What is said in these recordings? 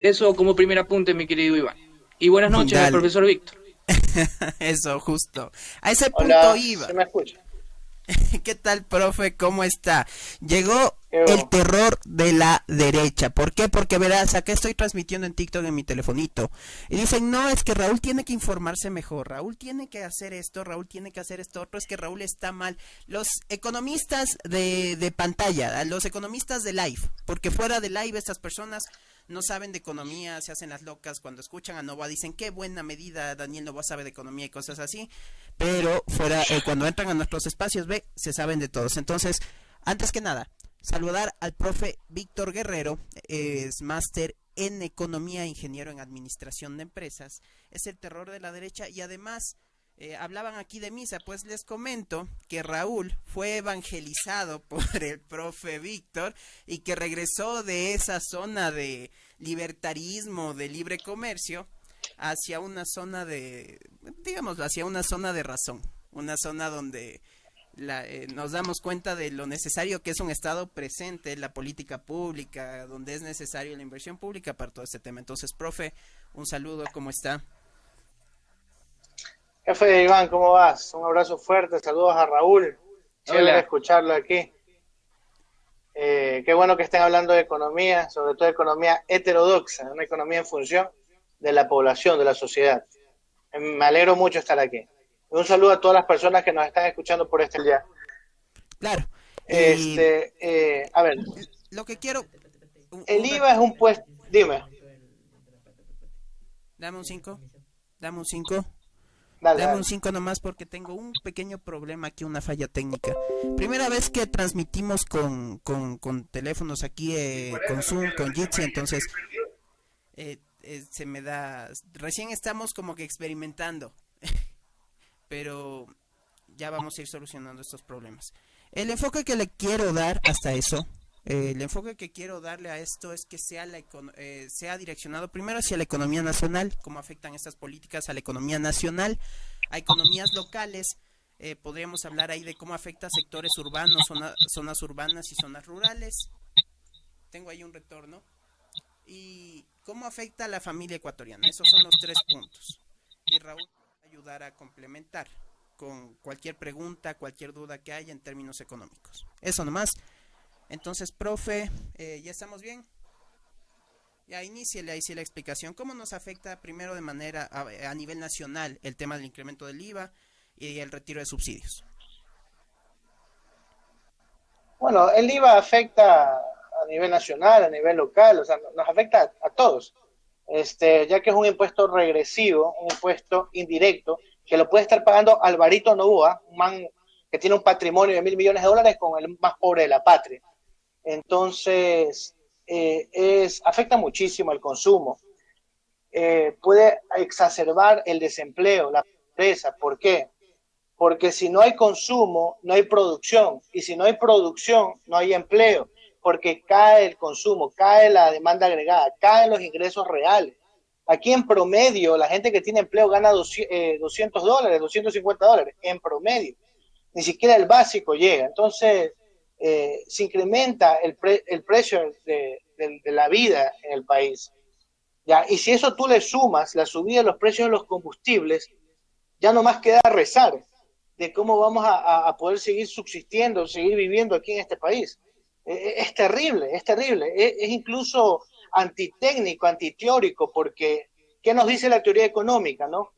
Eso como primer apunte, mi querido Iván. Y buenas noches al Dale, profesor Víctor. eso, justo. A ese punto Hola, ¿se iba. me escucha? ¿Qué tal, profe? ¿Cómo está? Llegó el Yo, terror de la derecha. ¿Por qué? Porque verás, acá estoy transmitiendo en TikTok en mi telefonito. Y dicen, no, es que Raúl tiene que informarse mejor. Raúl tiene que hacer esto, Raúl tiene que hacer esto otro. Es que Raúl está mal. Los economistas de pantalla, los economistas de live. Porque fuera de live estas personas no saben de economía, se hacen las locas. Cuando escuchan a Novoa dicen, qué buena medida, Daniel Novoa sabe de economía y cosas así. Pero fuera, cuando entran a nuestros espacios B, se saben de todos. Entonces, antes que nada, saludar al profe Víctor Guerrero, es máster en economía, ingeniero en administración de empresas, es el terror de la derecha y además hablaban aquí de misa, pues les comento que Raúl fue evangelizado por el profe Víctor y que regresó de esa zona de libertarismo, de libre comercio, hacia una zona de, digámoslo, hacia una zona de razón, una zona donde nos damos cuenta de lo necesario que es un Estado presente, la política pública, donde es necesario la inversión pública para todo este tema. Entonces, profe, un saludo, ¿cómo está? jefe Iván, ¿cómo vas? Un abrazo fuerte, saludos a Raúl. Chévere Hola. escucharlo aquí. Qué bueno que estén hablando de economía, sobre todo de economía heterodoxa, una economía en función de la población, de la sociedad. Me alegro mucho estar aquí. Un saludo a todas las personas que nos están escuchando por este día. Claro, y A ver, lo que quiero, el IVA es un puesto, dime, dame un 5, dame un 5. dale, Dame un dale. 5 nomás porque tengo un pequeño problema aquí, una falla técnica. Primera vez que transmitimos con teléfonos aquí, con Zoom, con Jitsi, entonces se me da... Recién estamos como que experimentando, pero ya vamos a ir solucionando estos problemas. El enfoque que le quiero dar hasta eso, el enfoque que quiero darle a esto es que sea, sea direccionado primero hacia la economía nacional, cómo afectan estas políticas a la economía nacional, a economías locales. Podríamos hablar ahí de cómo afecta a sectores urbanos, zonas urbanas y zonas rurales. Tengo ahí un retorno. Y cómo afecta a la familia ecuatoriana. Esos son los tres puntos. Y Raúl va a ayudar a complementar con cualquier pregunta, cualquier duda que haya en términos económicos. Eso nomás. Entonces, profe, ¿ya estamos bien? Ya iníciele ahí sí la explicación. ¿Cómo nos afecta primero de manera a nivel nacional el tema del incremento del IVA y el retiro de subsidios? Bueno, el IVA afecta a nivel nacional, a nivel local, o sea, nos afecta a todos, ya que es un impuesto regresivo, un impuesto indirecto, que lo puede estar pagando Alvarito Novoa, un man que tiene un patrimonio de $1.000 millones con el más pobre de la patria. Entonces, afecta muchísimo el consumo, puede exacerbar el desempleo, la pobreza. ¿Por qué? Porque si no hay consumo, no hay producción, y si no hay producción, no hay empleo, porque cae el consumo, cae la demanda agregada, caen los ingresos reales. Aquí en promedio, la gente que tiene empleo gana $200, $250 en promedio. Ni siquiera el básico llega. Entonces, se incrementa el precio de la vida en el país. ¿Ya? Y si eso tú le sumas la subida de los precios de los combustibles, ya no más queda rezar de cómo vamos a poder seguir subsistiendo, seguir viviendo aquí en este país. Es terrible, es terrible, es incluso antitécnico, antiteórico, porque ¿qué nos dice la teoría económica, no?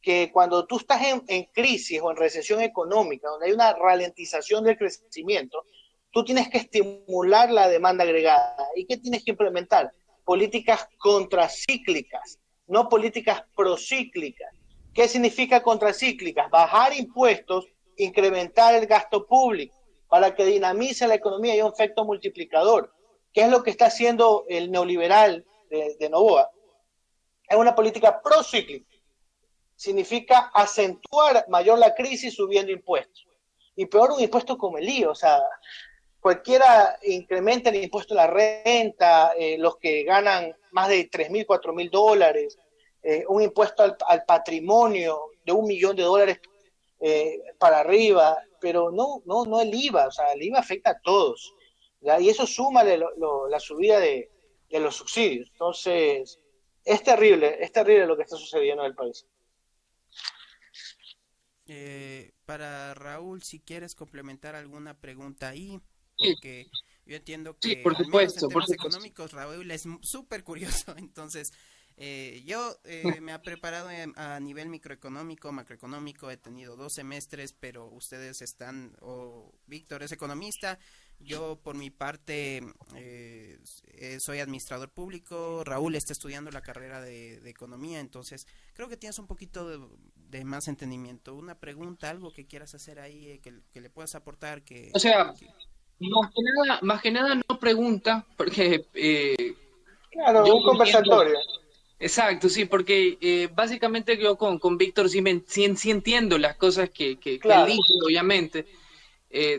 Que cuando tú estás en crisis o en recesión económica, donde hay una ralentización del crecimiento, tú tienes que estimular la demanda agregada. ¿Y qué tienes que implementar? Políticas contracíclicas, no políticas procíclicas. ¿Qué significa contracíclicas? Bajar impuestos, incrementar el gasto público para que dinamice la economía y un efecto multiplicador. ¿Qué es lo que está haciendo el neoliberal de Novoa? Es una política procíclica. Significa acentuar mayor la crisis subiendo impuestos. Y peor un impuesto como el IVA, o sea, cualquiera incrementa el impuesto a la renta, los que ganan más de $3.000, $4.000, un impuesto al patrimonio de $1.000.000 para arriba, pero no el IVA, o sea, el IVA afecta a todos, ¿ya? Y eso súmale la subida de de los subsidios. Entonces, es terrible lo que está sucediendo en el país. Para Raúl, si quieres complementar alguna pregunta ahí, Sí, porque yo entiendo sí, que por al menos en supuesto, por temas supuesto. económicos Raúl es súper curioso, entonces yo me ha preparado a nivel microeconómico, macroeconómico, he tenido 2 semestres, pero ustedes están, Víctor es economista, yo por mi parte soy administrador público, Raúl está estudiando la carrera de economía, entonces creo que tienes un poquito de más entendimiento. Una pregunta, algo que quieras hacer ahí, que le puedas aportar, O sea, más que nada no pregunta, porque Claro, yo un entiendo. conversatorio. Exacto, sí, porque básicamente yo con Víctor sí entiendo las cosas que él Claro, dice, obviamente.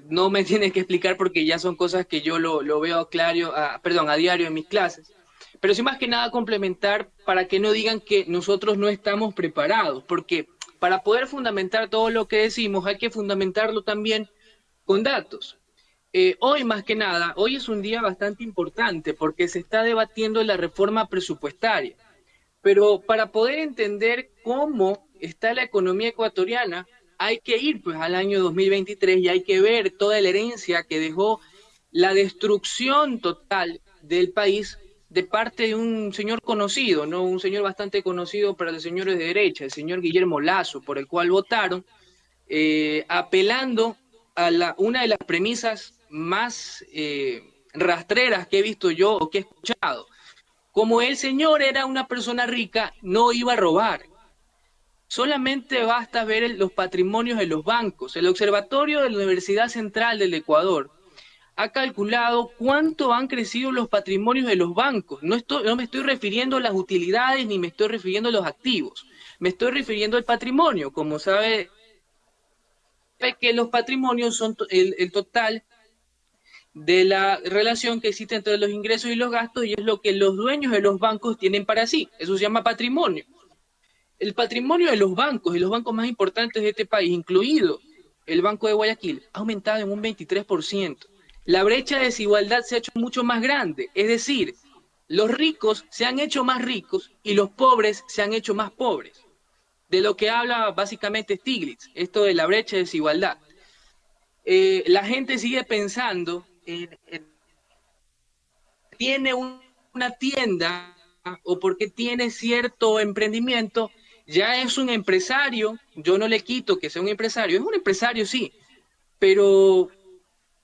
No me tienes que explicar porque ya son cosas que yo lo veo a diario en mis clases. Pero sí más que nada complementar para que no digan que nosotros no estamos preparados, porque para poder fundamentar todo lo que decimos hay que fundamentarlo también con datos. Hoy más que nada, hoy es un día bastante importante porque se está debatiendo la reforma presupuestaria. Pero para poder entender cómo está la economía ecuatoriana, hay que ir pues al año 2023 y hay que ver toda la herencia que dejó la destrucción total del país de parte de un señor conocido, ¿no? Un señor bastante conocido para los señores de derecha, el señor Guillermo Lasso, por el cual votaron, apelando a una de las premisas más rastreras que he visto yo o que he escuchado. Como el señor era una persona rica, no iba a robar. Solamente basta ver los patrimonios de los bancos. El Observatorio de la Universidad Central del Ecuador ha calculado cuánto han crecido los patrimonios de los bancos. No me estoy refiriendo a las utilidades ni me estoy refiriendo a los activos. Me estoy refiriendo al patrimonio. Como sabe que los patrimonios son el total de la relación que existe entre los ingresos y los gastos y es lo que los dueños de los bancos tienen para sí. Eso se llama patrimonio. El patrimonio de los bancos y los bancos más importantes de este país, incluido el Banco de Guayaquil, ha aumentado en un 23%. La brecha de desigualdad se ha hecho mucho más grande, es decir, los ricos se han hecho más ricos y los pobres se han hecho más pobres. De lo que habla básicamente Stiglitz, esto de la brecha de desigualdad. La gente sigue pensando tiene una tienda o porque tiene cierto emprendimiento, ya es un empresario. Yo no le quito que sea un empresario, es un empresario sí, pero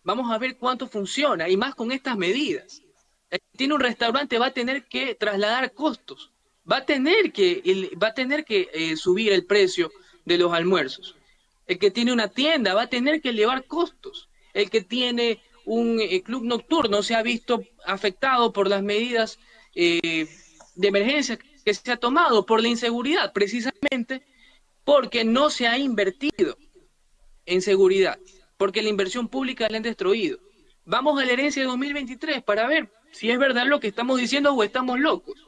vamos a ver cuánto funciona y más con estas medidas. El que tiene un restaurante va a tener que trasladar costos, va a tener que subir el precio de los almuerzos. El que tiene una tienda va a tener que elevar costos. El que tiene un club nocturno se ha visto afectado por las medidas de emergencia que se ha tomado por la inseguridad, precisamente porque no se ha invertido en seguridad, porque la inversión pública la han destruido. Vamos a la herencia de 2023 para ver si es verdad lo que estamos diciendo o estamos locos.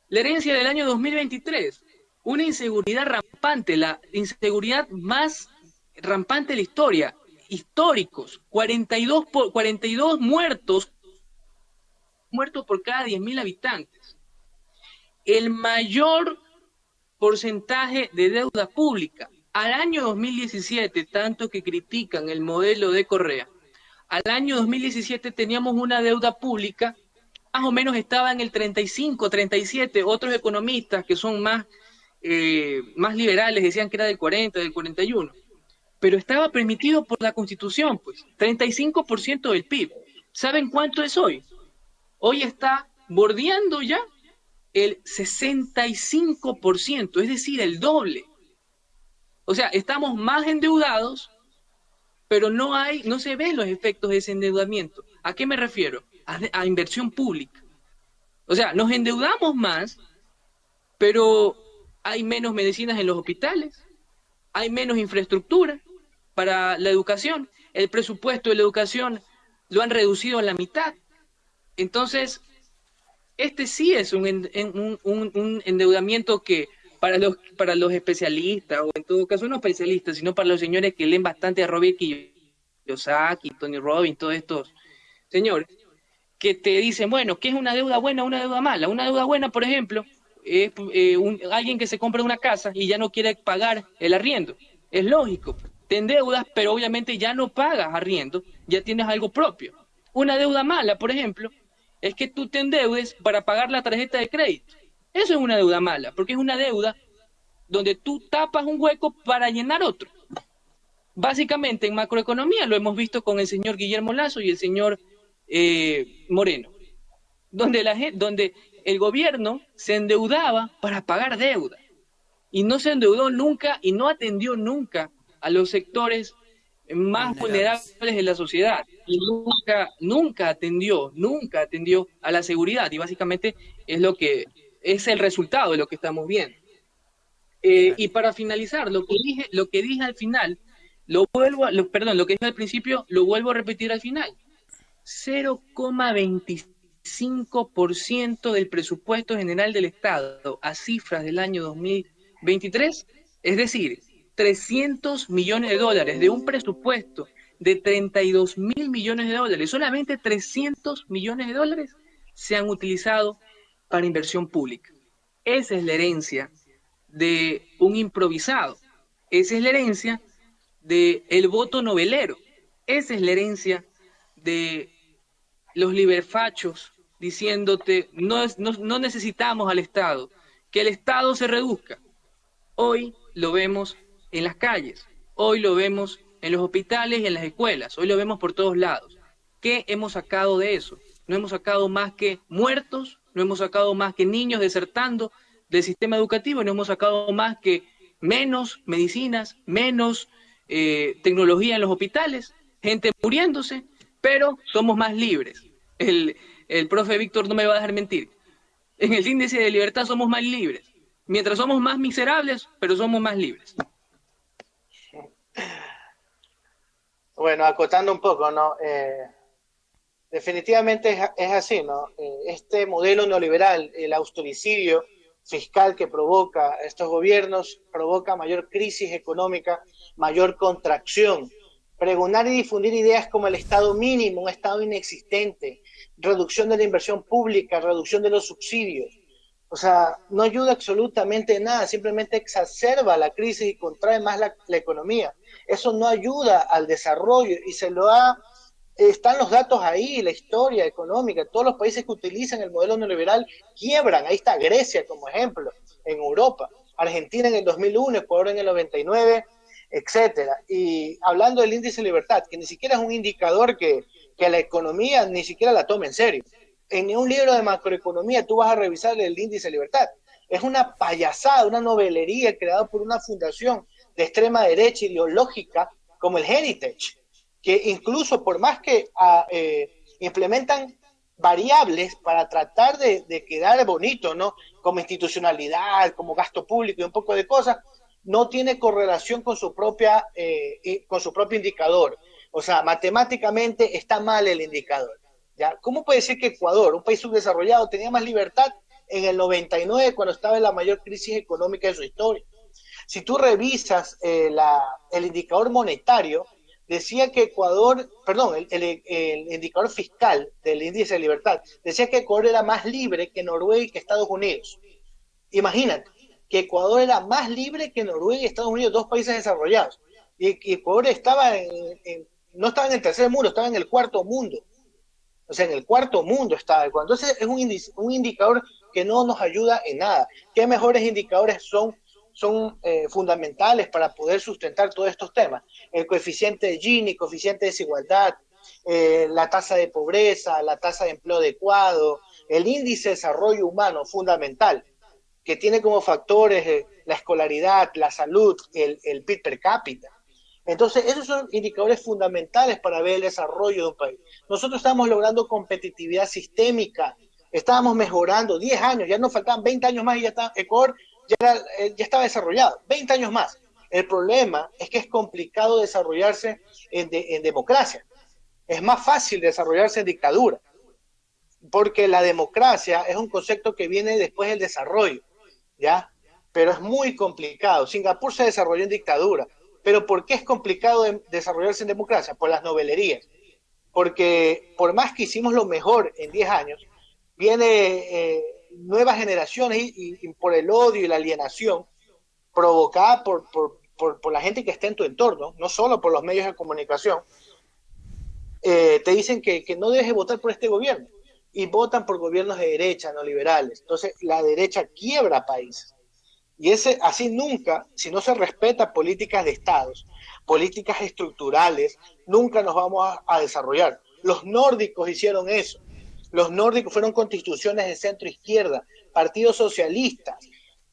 La herencia del año 2023, una inseguridad rampante, la inseguridad más rampante de la historia, históricos, 42 muertos por cada 10.000 habitantes. El mayor porcentaje de deuda pública. Al año 2017, tanto que critican el modelo de Correa, al año 2017 teníamos una deuda pública, más o menos estaba en el 35, 37, otros economistas que son más liberales decían que era del 40, del 41, pero estaba permitido por la Constitución, pues, 35% del PIB. ¿Saben cuánto es hoy? Hoy está bordeando ya el 65%, es decir, el doble. O sea, estamos más endeudados, pero no se ven los efectos de ese endeudamiento. ¿A qué me refiero? A inversión pública. O sea, nos endeudamos más, pero hay menos medicinas en los hospitales, hay menos infraestructura para la educación, el presupuesto de la educación lo han reducido a la mitad. Entonces, este sí es un endeudamiento que para los especialistas, o en todo caso no especialistas, sino para los señores que leen bastante a Robert Kiyosaki, Tony Robbins, todos estos señores, que te dicen, bueno, ¿qué es una deuda buena o una deuda mala? Una deuda buena, por ejemplo, es alguien que se compra una casa y ya no quiere pagar el arriendo. Es lógico, te endeudas, pero obviamente ya no pagas arriendo, ya tienes algo propio. Una deuda mala, por ejemplo, es que tú te endeudes para pagar la tarjeta de crédito. Eso es una deuda mala, porque es una deuda donde tú tapas un hueco para llenar otro. Básicamente en macroeconomía lo hemos visto con el señor Guillermo Lazo y el señor Moreno, donde el gobierno se endeudaba para pagar deuda y no se endeudó nunca y no atendió nunca a los sectores más vulnerables de la sociedad y nunca atendió a la seguridad, y básicamente es el resultado de lo que estamos viendo. Y para finalizar, lo que dije al final, lo que dije al principio, lo vuelvo a repetir al final. 0,25% del presupuesto general del Estado a cifras del año 2023, es decir, 300 millones de dólares de un presupuesto de 32.000 millones de dólares, solamente 300 millones de dólares se han utilizado para inversión pública. Esa es la herencia de un improvisado, esa es la herencia del voto novelero, esa es la herencia de los liberfachos diciéndote no necesitamos al Estado, que el Estado se reduzca. Hoy lo vemos en las calles, hoy lo vemos en los hospitales y en las escuelas, hoy lo vemos por todos lados. ¿Qué hemos sacado de eso? No hemos sacado más que muertos, no hemos sacado más que niños desertando del sistema educativo, no hemos sacado más que menos medicinas, menos tecnología en los hospitales, gente muriéndose, pero somos más libres. El profe Víctor no me va a dejar mentir. En el índice de libertad somos más libres. Mientras somos más miserables, pero somos más libres. Bueno, acotando un poco, ¿no? Definitivamente es así, ¿no? Este modelo neoliberal, el austericidio fiscal que provoca estos gobiernos, provoca mayor crisis económica, mayor contracción. Pregonar y difundir ideas como el Estado mínimo, un Estado inexistente, reducción de la inversión pública, reducción de los subsidios. O sea, no ayuda absolutamente nada, simplemente exacerba la crisis y contrae más la economía. Eso no ayuda al desarrollo y están los datos ahí, la historia económica, todos los países que utilizan el modelo neoliberal quiebran. Ahí está Grecia como ejemplo, en Europa, Argentina en el 2001, Ecuador en el 99, etcétera. Y hablando del índice de libertad, que ni siquiera es un indicador que la economía ni siquiera la toma en serio. En un libro de macroeconomía tú vas a revisar el índice de libertad. Es una payasada, una novelería creada por una fundación de extrema derecha ideológica como el Heritage, que incluso por más que implementan variables para tratar de quedar bonito, ¿no? Como institucionalidad, como gasto público y un poco de cosas, no tiene correlación con su propio indicador. O sea, matemáticamente está mal el indicador. ¿Ya? ¿Cómo puede ser que Ecuador, un país subdesarrollado, tenía más libertad en el 99 cuando estaba en la mayor crisis económica de su historia? Si tú revisas el indicador monetario, decía que Ecuador, perdón, el indicador fiscal del índice de libertad, decía que Ecuador era más libre que Noruega y que Estados Unidos. Imagínate, que Ecuador era más libre que Noruega y Estados Unidos, dos países desarrollados. Y Ecuador no estaba en el tercer mundo, estaba en el cuarto mundo. O sea, en el cuarto mundo estaba. Entonces es un indicador que no nos ayuda en nada. ¿Qué mejores indicadores son fundamentales para poder sustentar todos estos temas? El coeficiente de Gini, coeficiente de desigualdad, la tasa de pobreza, la tasa de empleo adecuado, el índice de desarrollo humano fundamental, que tiene como factores la escolaridad, la salud, el PIB per cápita. Entonces, esos son indicadores fundamentales para ver el desarrollo de un país. Nosotros estamos logrando competitividad sistémica, estábamos mejorando 10 años, ya nos faltaban 20 años más y ya está, Ecuador ya estaba desarrollado, 20 años más. El problema es que es complicado desarrollarse en democracia. Es más fácil desarrollarse en dictadura, porque la democracia es un concepto que viene después del desarrollo, ¿ya? Pero es muy complicado. Singapur se desarrolló en dictadura. ¿Pero por qué es complicado desarrollarse en democracia? Por las novelerías. porque por más que hicimos lo mejor en 10 años, viene nuevas generaciones y por el odio y la alienación provocada por la gente que está en tu entorno, no solo por los medios de comunicación, te dicen que no debes votar por este gobierno y votan por gobiernos de derecha, no liberales. Entonces la derecha quiebra países. Y así nunca, si no se respeta políticas de estados, políticas estructurales, nunca nos vamos a desarrollar. Los nórdicos hicieron eso. Los nórdicos fueron constituciones de centro izquierda, partidos socialistas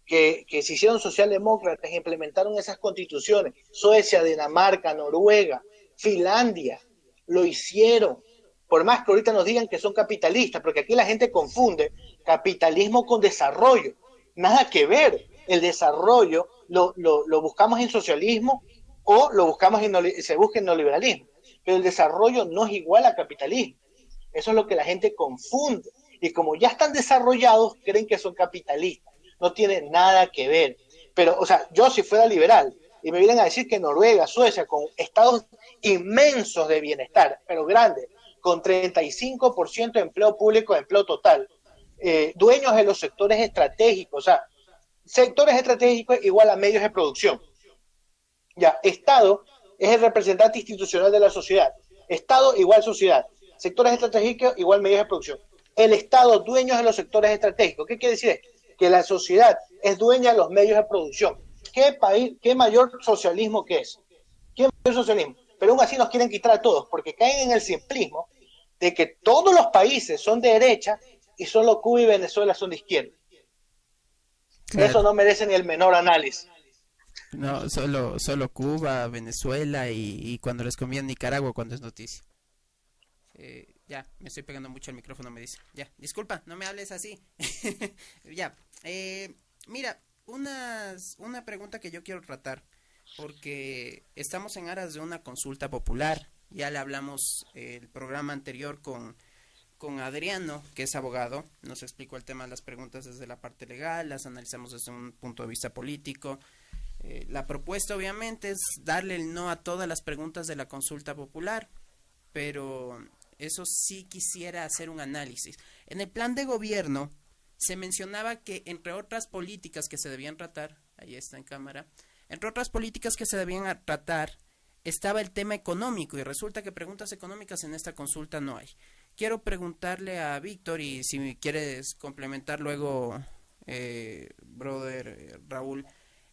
que se hicieron socialdemócratas e implementaron esas constituciones. Suecia, Dinamarca, Noruega, Finlandia, lo hicieron. Por más que ahorita nos digan que son capitalistas, porque aquí la gente confunde capitalismo con desarrollo. Nada que ver. El desarrollo lo buscamos en socialismo o lo buscamos se busca en neoliberalismo. Pero el desarrollo no es igual a capitalismo. Eso es lo que la gente confunde. Y como ya están desarrollados, creen que son capitalistas. No tiene nada que ver. Pero, o sea, yo si fuera liberal y me vienen a decir que Noruega, Suecia, con estados inmensos de bienestar, pero grandes, con 35% de empleo público, de empleo total, dueños de los sectores estratégicos, o sea, sectores estratégicos igual a medios de producción. Ya, Estado es el representante institucional de la sociedad. Estado igual sociedad. Sectores estratégicos igual medios de producción. El Estado dueño de los sectores estratégicos. ¿Qué quiere decir? Que la sociedad es dueña de los medios de producción. ¿Qué mayor socialismo que es? ¿Qué mayor socialismo? Pero aún así nos quieren quitar a todos, porque caen en el simplismo de que todos los países son de derecha y solo Cuba y Venezuela son de izquierda. Claro. Eso no merece ni el menor análisis. No, solo Cuba, Venezuela y cuando les conviene Nicaragua cuando es noticia. Ya, me estoy pegando mucho al micrófono, me dice. Ya, disculpa, no me hables así. Ya, mira, una pregunta que yo quiero tratar, porque estamos en aras de una consulta popular. Ya le hablamos el programa anterior con Adriano, que es abogado, nos explicó el tema de las preguntas desde la parte legal, las analizamos desde un punto de vista político. La propuesta obviamente es darle el no a todas las preguntas de la consulta popular, pero eso sí quisiera hacer un análisis. En el plan de gobierno se mencionaba que entre otras políticas que se debían tratar, ahí está en cámara, entre otras políticas que se debían tratar estaba el tema económico, y resulta que preguntas económicas en esta consulta no hay. Quiero preguntarle a Víctor, y si me quieres complementar luego, brother Raúl,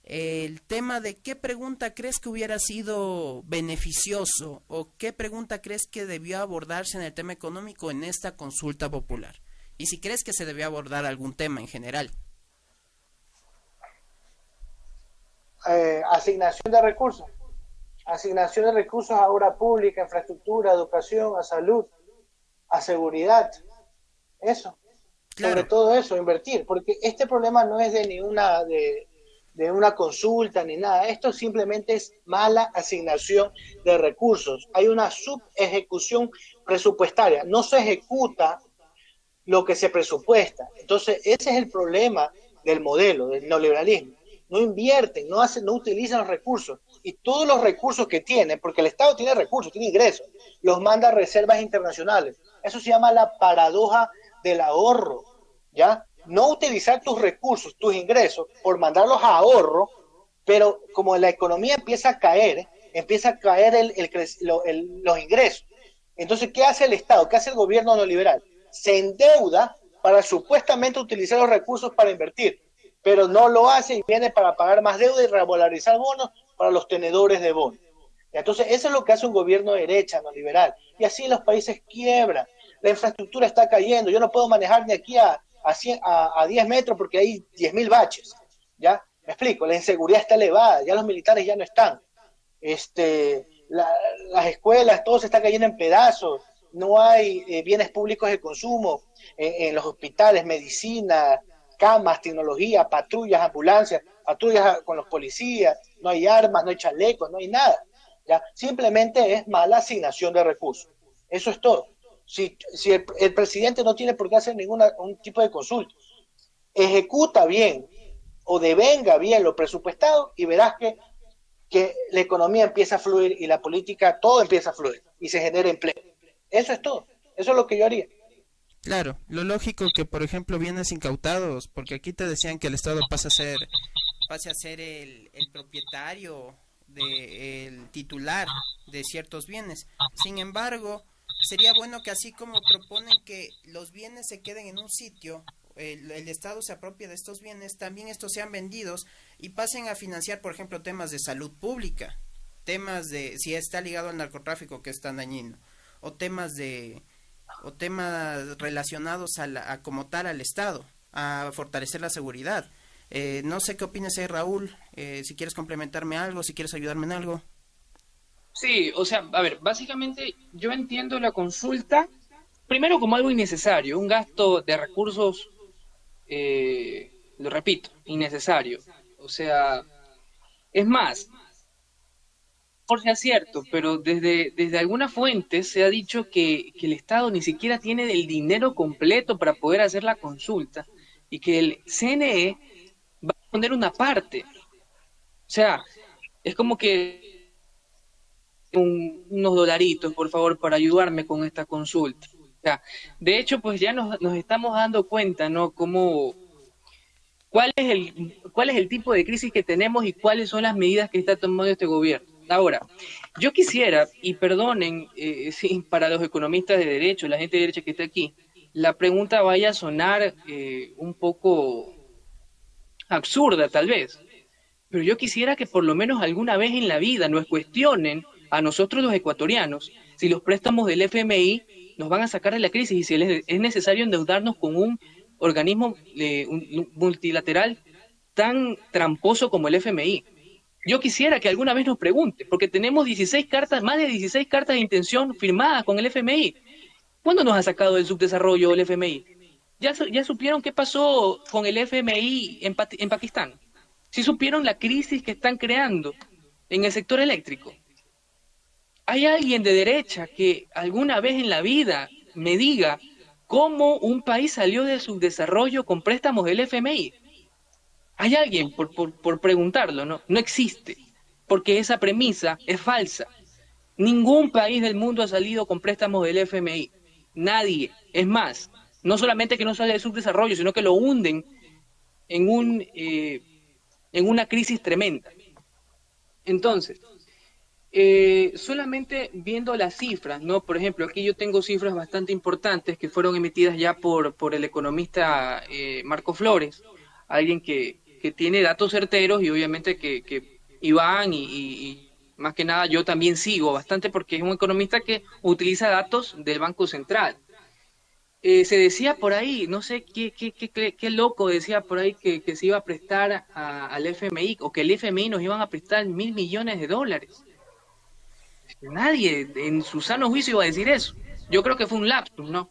el tema de qué pregunta crees que hubiera sido beneficioso o qué pregunta crees que debió abordarse en el tema económico en esta consulta popular, y si crees que se debió abordar algún tema en general. Asignación de recursos a obra pública, infraestructura, educación, a salud, a seguridad, eso, claro. Sobre todo eso, invertir, porque este problema no es de una consulta ni nada, esto simplemente es mala asignación de recursos, hay una subejecución presupuestaria, no se ejecuta lo que se presupuesta, entonces ese es el problema del modelo, del neoliberalismo, no invierten, no utilizan los recursos, y todos los recursos que tienen, porque el Estado tiene recursos, tiene ingresos, los manda a reservas internacionales. Eso se llama la paradoja del ahorro, ¿ya? No utilizar tus recursos, tus ingresos, por mandarlos a ahorro, pero como la economía empieza a caer los ingresos. Entonces, ¿qué hace el Estado? ¿Qué hace el gobierno neoliberal? Se endeuda para supuestamente utilizar los recursos para invertir, pero no lo hace y viene para pagar más deuda y revalorizar bonos para los tenedores de bonos. Entonces, eso es lo que hace un gobierno de derecha, no liberal. Y así los países quiebran. La infraestructura está cayendo. Yo no puedo manejar de aquí a 10 metros porque hay 10.000 baches. ¿Ya? Me explico. La inseguridad está elevada. Ya los militares ya no están. Las escuelas, todo se está cayendo en pedazos. No hay bienes públicos de consumo en los hospitales, medicina, camas, tecnología, patrullas, ambulancias, patrullas con los policías. No hay armas, no hay chalecos, no hay nada. ¿Ya? Simplemente es mala asignación de recursos. Eso es todo. Si el presidente no tiene por qué hacer un tipo de consulta, ejecuta bien o devenga bien lo presupuestado y verás que la economía empieza a fluir y la política, todo empieza a fluir y se genera empleo. Eso es todo. Eso es lo que yo haría. Claro, lo lógico que, por ejemplo, bienes incautados, porque aquí te decían que el Estado pase a ser el propietario, el titular de ciertos bienes. Sin embargo, sería bueno que así como proponen que los bienes se queden en un sitio, el Estado se apropie de estos bienes, también estos sean vendidos y pasen a financiar, por ejemplo, temas de salud pública, temas de si está ligado al narcotráfico, que es tan dañino, o temas relacionados a como tal al Estado, a fortalecer la seguridad. No sé qué opinas ahí, Raúl, si quieres complementarme algo, si quieres ayudarme en algo. Sí, o sea, a ver, básicamente yo entiendo la consulta, primero como algo innecesario, un gasto de recursos, lo repito, innecesario. O sea, es más, por sea cierto, pero desde algunas fuentes se ha dicho que el Estado ni siquiera tiene el dinero completo para poder hacer la consulta y que el CNE va a poner una parte. O sea, es como que unos dolaritos, por favor, para ayudarme con esta consulta. O sea, de hecho, pues ya nos estamos dando cuenta, ¿no? Cuál es el tipo de crisis que tenemos y cuáles son las medidas que está tomando este gobierno. Ahora, yo quisiera, y perdonen sí, para los economistas de derecho, la gente de derecha que está aquí, la pregunta vaya a sonar un poco absurda tal vez, pero yo quisiera que por lo menos alguna vez en la vida nos cuestionen a nosotros los ecuatorianos si los préstamos del FMI nos van a sacar de la crisis y si es necesario endeudarnos con un organismo un multilateral tan tramposo como el FMI. Yo quisiera que alguna vez nos pregunte, porque tenemos 16 cartas, más de 16 cartas de intención firmadas con el FMI. ¿Cuándo nos ha sacado del subdesarrollo el FMI? ¿Ya supieron qué pasó con el FMI en Pakistán? ¿Sí supieron la crisis que están creando en el sector eléctrico? ¿Hay alguien de derecha que alguna vez en la vida me diga cómo un país salió del subdesarrollo con préstamos del FMI? ¿Hay alguien por preguntarlo? No, no existe, porque esa premisa es falsa. Ningún país del mundo ha salido con préstamos del FMI. Nadie. Es más, no solamente que no sale del subdesarrollo, sino que lo hunden en en una crisis tremenda. Entonces, solamente viendo las cifras, ¿no? Por ejemplo, aquí yo tengo cifras bastante importantes que fueron emitidas ya por el economista Marco Flores, alguien que tiene datos certeros y obviamente que Iván y más que nada yo también sigo bastante porque es un economista que utiliza datos del Banco Central. Se decía por ahí, no sé qué loco decía por ahí que se iba a prestar al FMI o que el FMI nos iban a prestar $1.000 millones. Nadie en su sano juicio iba a decir eso. Yo creo que fue un lapsus, ¿no?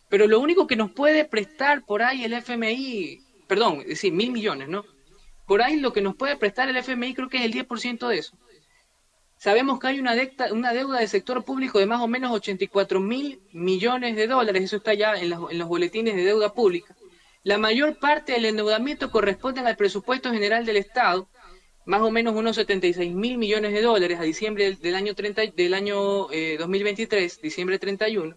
Pero lo único que nos puede prestar por ahí el FMI, perdón, es decir, 1.000 millones, ¿no? Por ahí lo que nos puede prestar el FMI creo que es el 10% de eso. Sabemos que hay una deuda del sector público de más o menos 84.000 millones de dólares, eso está ya en los boletines de deuda pública. La mayor parte del endeudamiento corresponde al presupuesto general del Estado, más o menos unos 76.000 millones de dólares a diciembre del año 2023, diciembre 31.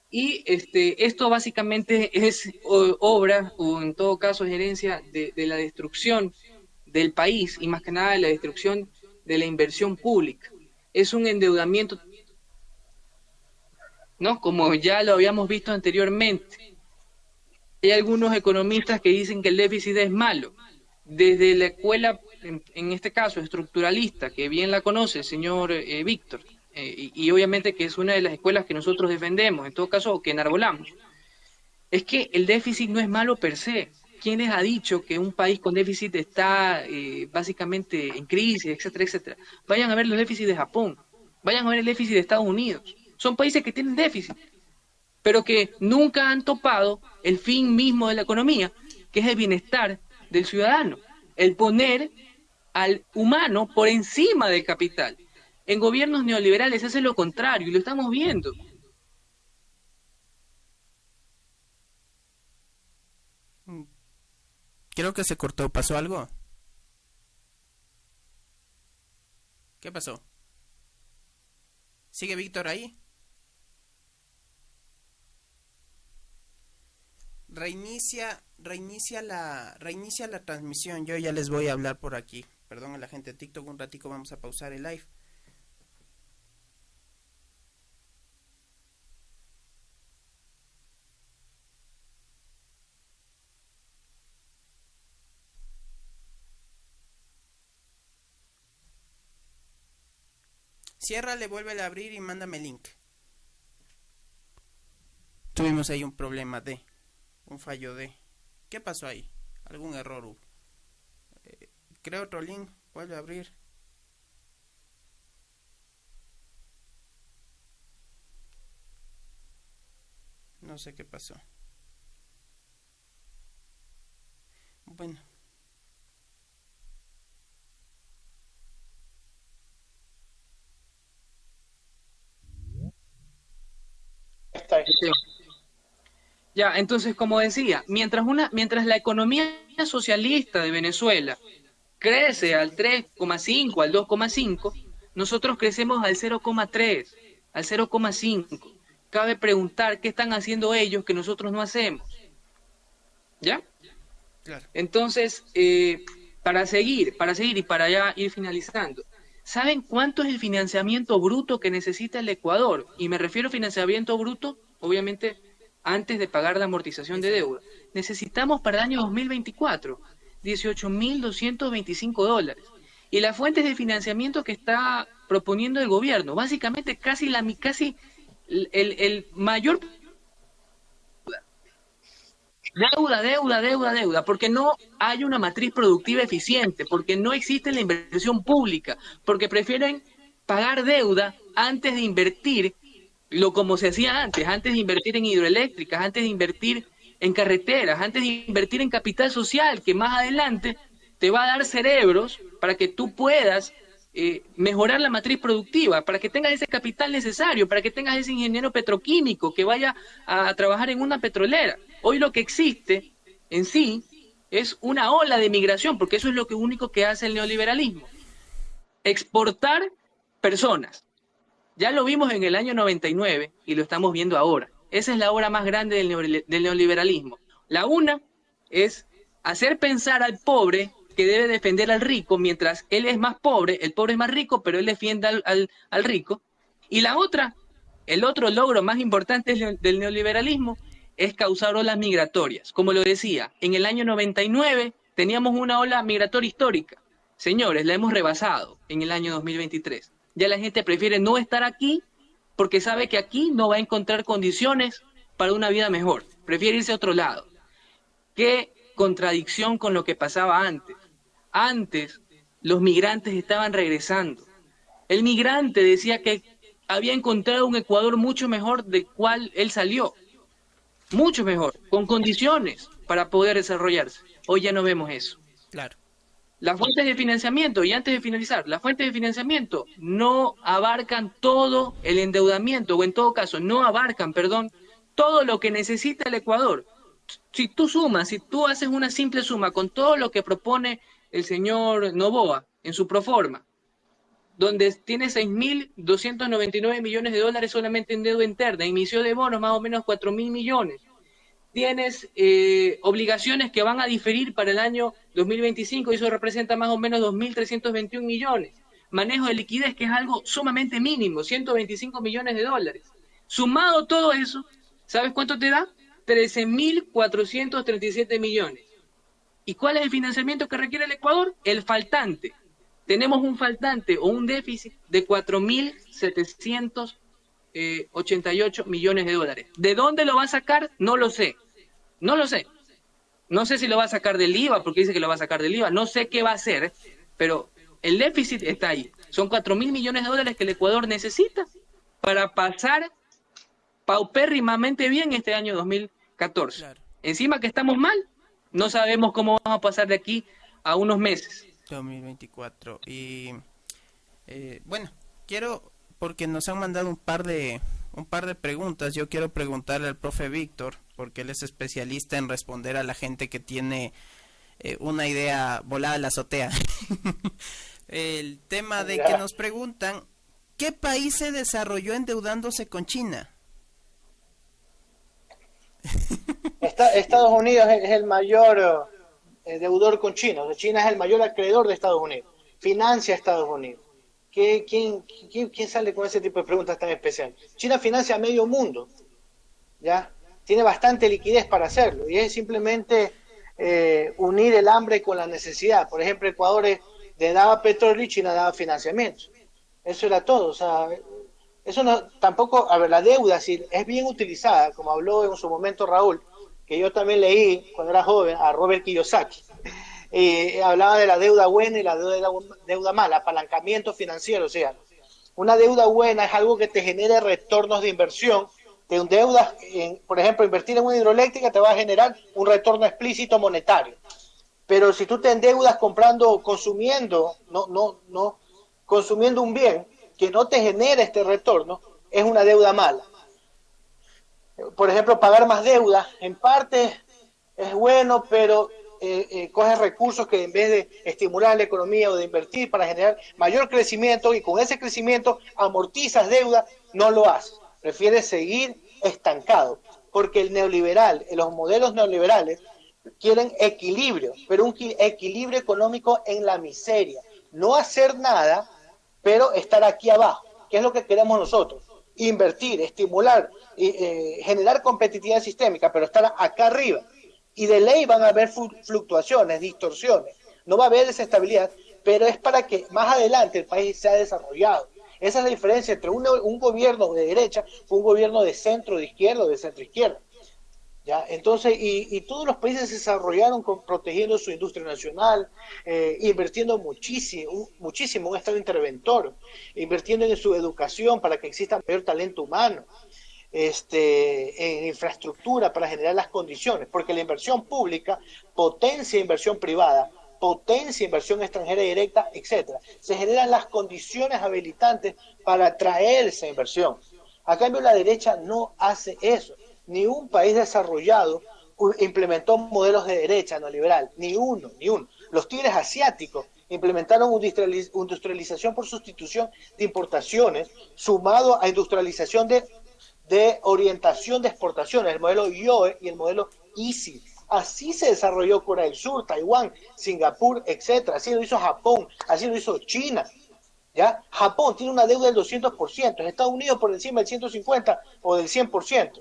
Y esto básicamente es obra, o en todo caso es herencia de la destrucción del país y más que nada de la destrucción de la inversión pública. Es un endeudamiento, ¿no? Como ya lo habíamos visto anteriormente. Hay algunos economistas que dicen que el déficit es malo. Desde la escuela, en este caso, estructuralista, que bien la conoce el señor Víctor, y obviamente que es una de las escuelas que nosotros defendemos, en todo caso, que enarbolamos, es que el déficit no es malo per se. ¿Quién les ha dicho que un país con déficit está básicamente en crisis, etcétera, etcétera? Vayan a ver los déficits de Japón, vayan a ver el déficit de Estados Unidos. Son países que tienen déficit, pero que nunca han topado el fin mismo de la economía, que es el bienestar del ciudadano, el poner al humano por encima del capital. En gobiernos neoliberales se hace lo contrario y lo estamos viendo. Creo que se cortó. ¿Pasó algo? ¿Qué pasó? ¿Sigue Víctor ahí? reinicia la transmisión. Yo ya les voy a hablar por aquí. Perdón a la gente de TikTok, un ratico vamos a pausar el live. Ciérrale, vuélvele a abrir y mándame el link. Tuvimos ahí un problema un fallo ¿qué pasó ahí? Algún error hubo. Creo otro link, vuelve a abrir. No sé qué pasó. Bueno. Ya, entonces, como decía, mientras la economía socialista de Venezuela crece al 3,5, al 2,5, nosotros crecemos al 0,3, al 0,5. Cabe preguntar qué están haciendo ellos que nosotros no hacemos. ¿Ya? Claro. Entonces, para seguir y para ya ir finalizando, ¿saben cuánto es el financiamiento bruto que necesita el Ecuador? Y me refiero a financiamiento bruto, obviamente, antes de pagar la amortización de deuda. Necesitamos para el año 2024 $18.225. Y las fuentes de financiamiento que está proponiendo el gobierno, básicamente casi el mayor deuda, porque no hay una matriz productiva eficiente, porque no existe la inversión pública, porque prefieren pagar deuda antes de invertir como se hacía antes de invertir en hidroeléctricas, antes de invertir en carreteras, antes de invertir en capital social, que más adelante te va a dar cerebros para que tú puedas mejorar la matriz productiva, para que tengas ese capital necesario, para que tengas ese ingeniero petroquímico que vaya a trabajar en una petrolera. Hoy lo que existe en sí es una ola de migración, porque eso es lo único que hace el neoliberalismo. Exportar personas. Ya lo vimos en el año 99 y lo estamos viendo ahora. Esa es la obra más grande del neoliberalismo. La una es hacer pensar al pobre que debe defender al rico, mientras él es más pobre, el pobre es más rico, pero él defiende al rico. Y la otra, el otro logro más importante del neoliberalismo es causar olas migratorias. Como lo decía, en el año 99 teníamos una ola migratoria histórica. Señores, la hemos rebasado en el año 2023. Ya la gente prefiere no estar aquí porque sabe que aquí no va a encontrar condiciones para una vida mejor. Prefiere irse a otro lado. Qué contradicción con lo que pasaba antes. Antes los migrantes estaban regresando. El migrante decía que había encontrado un Ecuador mucho mejor del cual él salió. Mucho mejor, con condiciones para poder desarrollarse. Hoy ya no vemos eso. Claro. Las fuentes de financiamiento, y antes de finalizar, las fuentes de financiamiento no abarcan todo el endeudamiento, o en todo caso, no abarcan, todo lo que necesita el Ecuador. Si tú haces una simple suma con todo lo que propone el señor Noboa en su proforma, donde tiene 6.299 millones de dólares solamente en deuda interna, emisión de bonos más o menos 4.000 millones, tienes obligaciones que van a diferir para el año 2025 y eso representa más o menos 2.321 millones. Manejo de liquidez, que es algo sumamente mínimo, 125 millones de dólares. Sumado todo eso, ¿sabes cuánto te da? 13.437 millones. ¿Y cuál es el financiamiento que requiere el Ecuador? El faltante. Tenemos un faltante o un déficit de 4.788 millones de dólares. ¿De dónde lo va a sacar? No lo sé. No lo sé. No sé si lo va a sacar del IVA, porque dice que lo va a sacar del IVA. No sé qué va a hacer, pero el déficit está ahí. Son 4.000 millones de dólares que el Ecuador necesita para pasar paupérrimamente bien este año 2014. Claro. Encima que estamos mal, no sabemos cómo vamos a pasar de aquí a unos meses. 2024. Y bueno, porque nos han mandado un par de preguntas, yo quiero preguntarle al profe Víctor, porque él es especialista en responder a la gente que tiene una idea volada a la azotea. El tema de que nos preguntan, ¿qué país se desarrolló endeudándose con China? Estados Unidos es el mayor deudor con China. O sea, China es el mayor acreedor de Estados Unidos. Financia a Estados Unidos. ¿Quién sale con ese tipo de preguntas tan especiales? China financia a medio mundo, ¿ya? Tiene bastante liquidez para hacerlo y es simplemente unir el hambre con la necesidad. Por ejemplo, Ecuador le daba petróleo y China daba financiamiento. Eso era todo. O sea, eso no, tampoco, a ver, la deuda sí, es bien utilizada, como habló en su momento Raúl, que yo también leí cuando era joven a Robert Kiyosaki. Hablaba de la deuda buena y la deuda mala, apalancamiento financiero. O sea, una deuda buena es algo que te genere retornos de inversión. Te endeudas, por ejemplo, invertir en una hidroeléctrica te va a generar un retorno explícito monetario. Pero si tú te endeudas consumiendo, no consumiendo un bien que no te genera este retorno, es una deuda mala. Por ejemplo, pagar más deuda, en parte es bueno, pero coges recursos que en vez de estimular la economía o de invertir para generar mayor crecimiento y con ese crecimiento amortizas deuda, no lo haces. Prefieres seguir estancado, porque el neoliberal, los modelos neoliberales quieren equilibrio, pero un equilibrio económico en la miseria. No hacer nada, pero estar aquí abajo, que es lo que queremos nosotros. Invertir, estimular, generar competitividad sistémica, pero estar acá arriba. Y de ley van a haber fluctuaciones, distorsiones, no va a haber desestabilidad, pero es para que más adelante el país sea desarrollado. Esa es la diferencia entre un gobierno de derecha y un gobierno de centro, de izquierda o de centro izquierda. ¿Ya? Entonces, y todos los países se desarrollaron protegiendo su industria nacional, invirtiendo muchísimo, un Estado interventor, invirtiendo en su educación para que exista mayor talento humano, en infraestructura para generar las condiciones, porque la inversión pública potencia inversión privada, potencia inversión extranjera directa, etcétera. Se generan las condiciones habilitantes para atraer esa inversión. A cambio, la derecha no hace eso. Ni un país desarrollado implementó modelos de derecha neoliberal, ni uno. Los tigres asiáticos implementaron industrialización por sustitución de importaciones, sumado a industrialización de orientación de exportaciones, el modelo IOE y el modelo ISI. Así se desarrolló Corea del Sur, Taiwán, Singapur, etcétera. Así lo hizo Japón, así lo hizo China. ¿Ya? Japón tiene una deuda del 200%, Estados Unidos por encima del 150% o del 100%.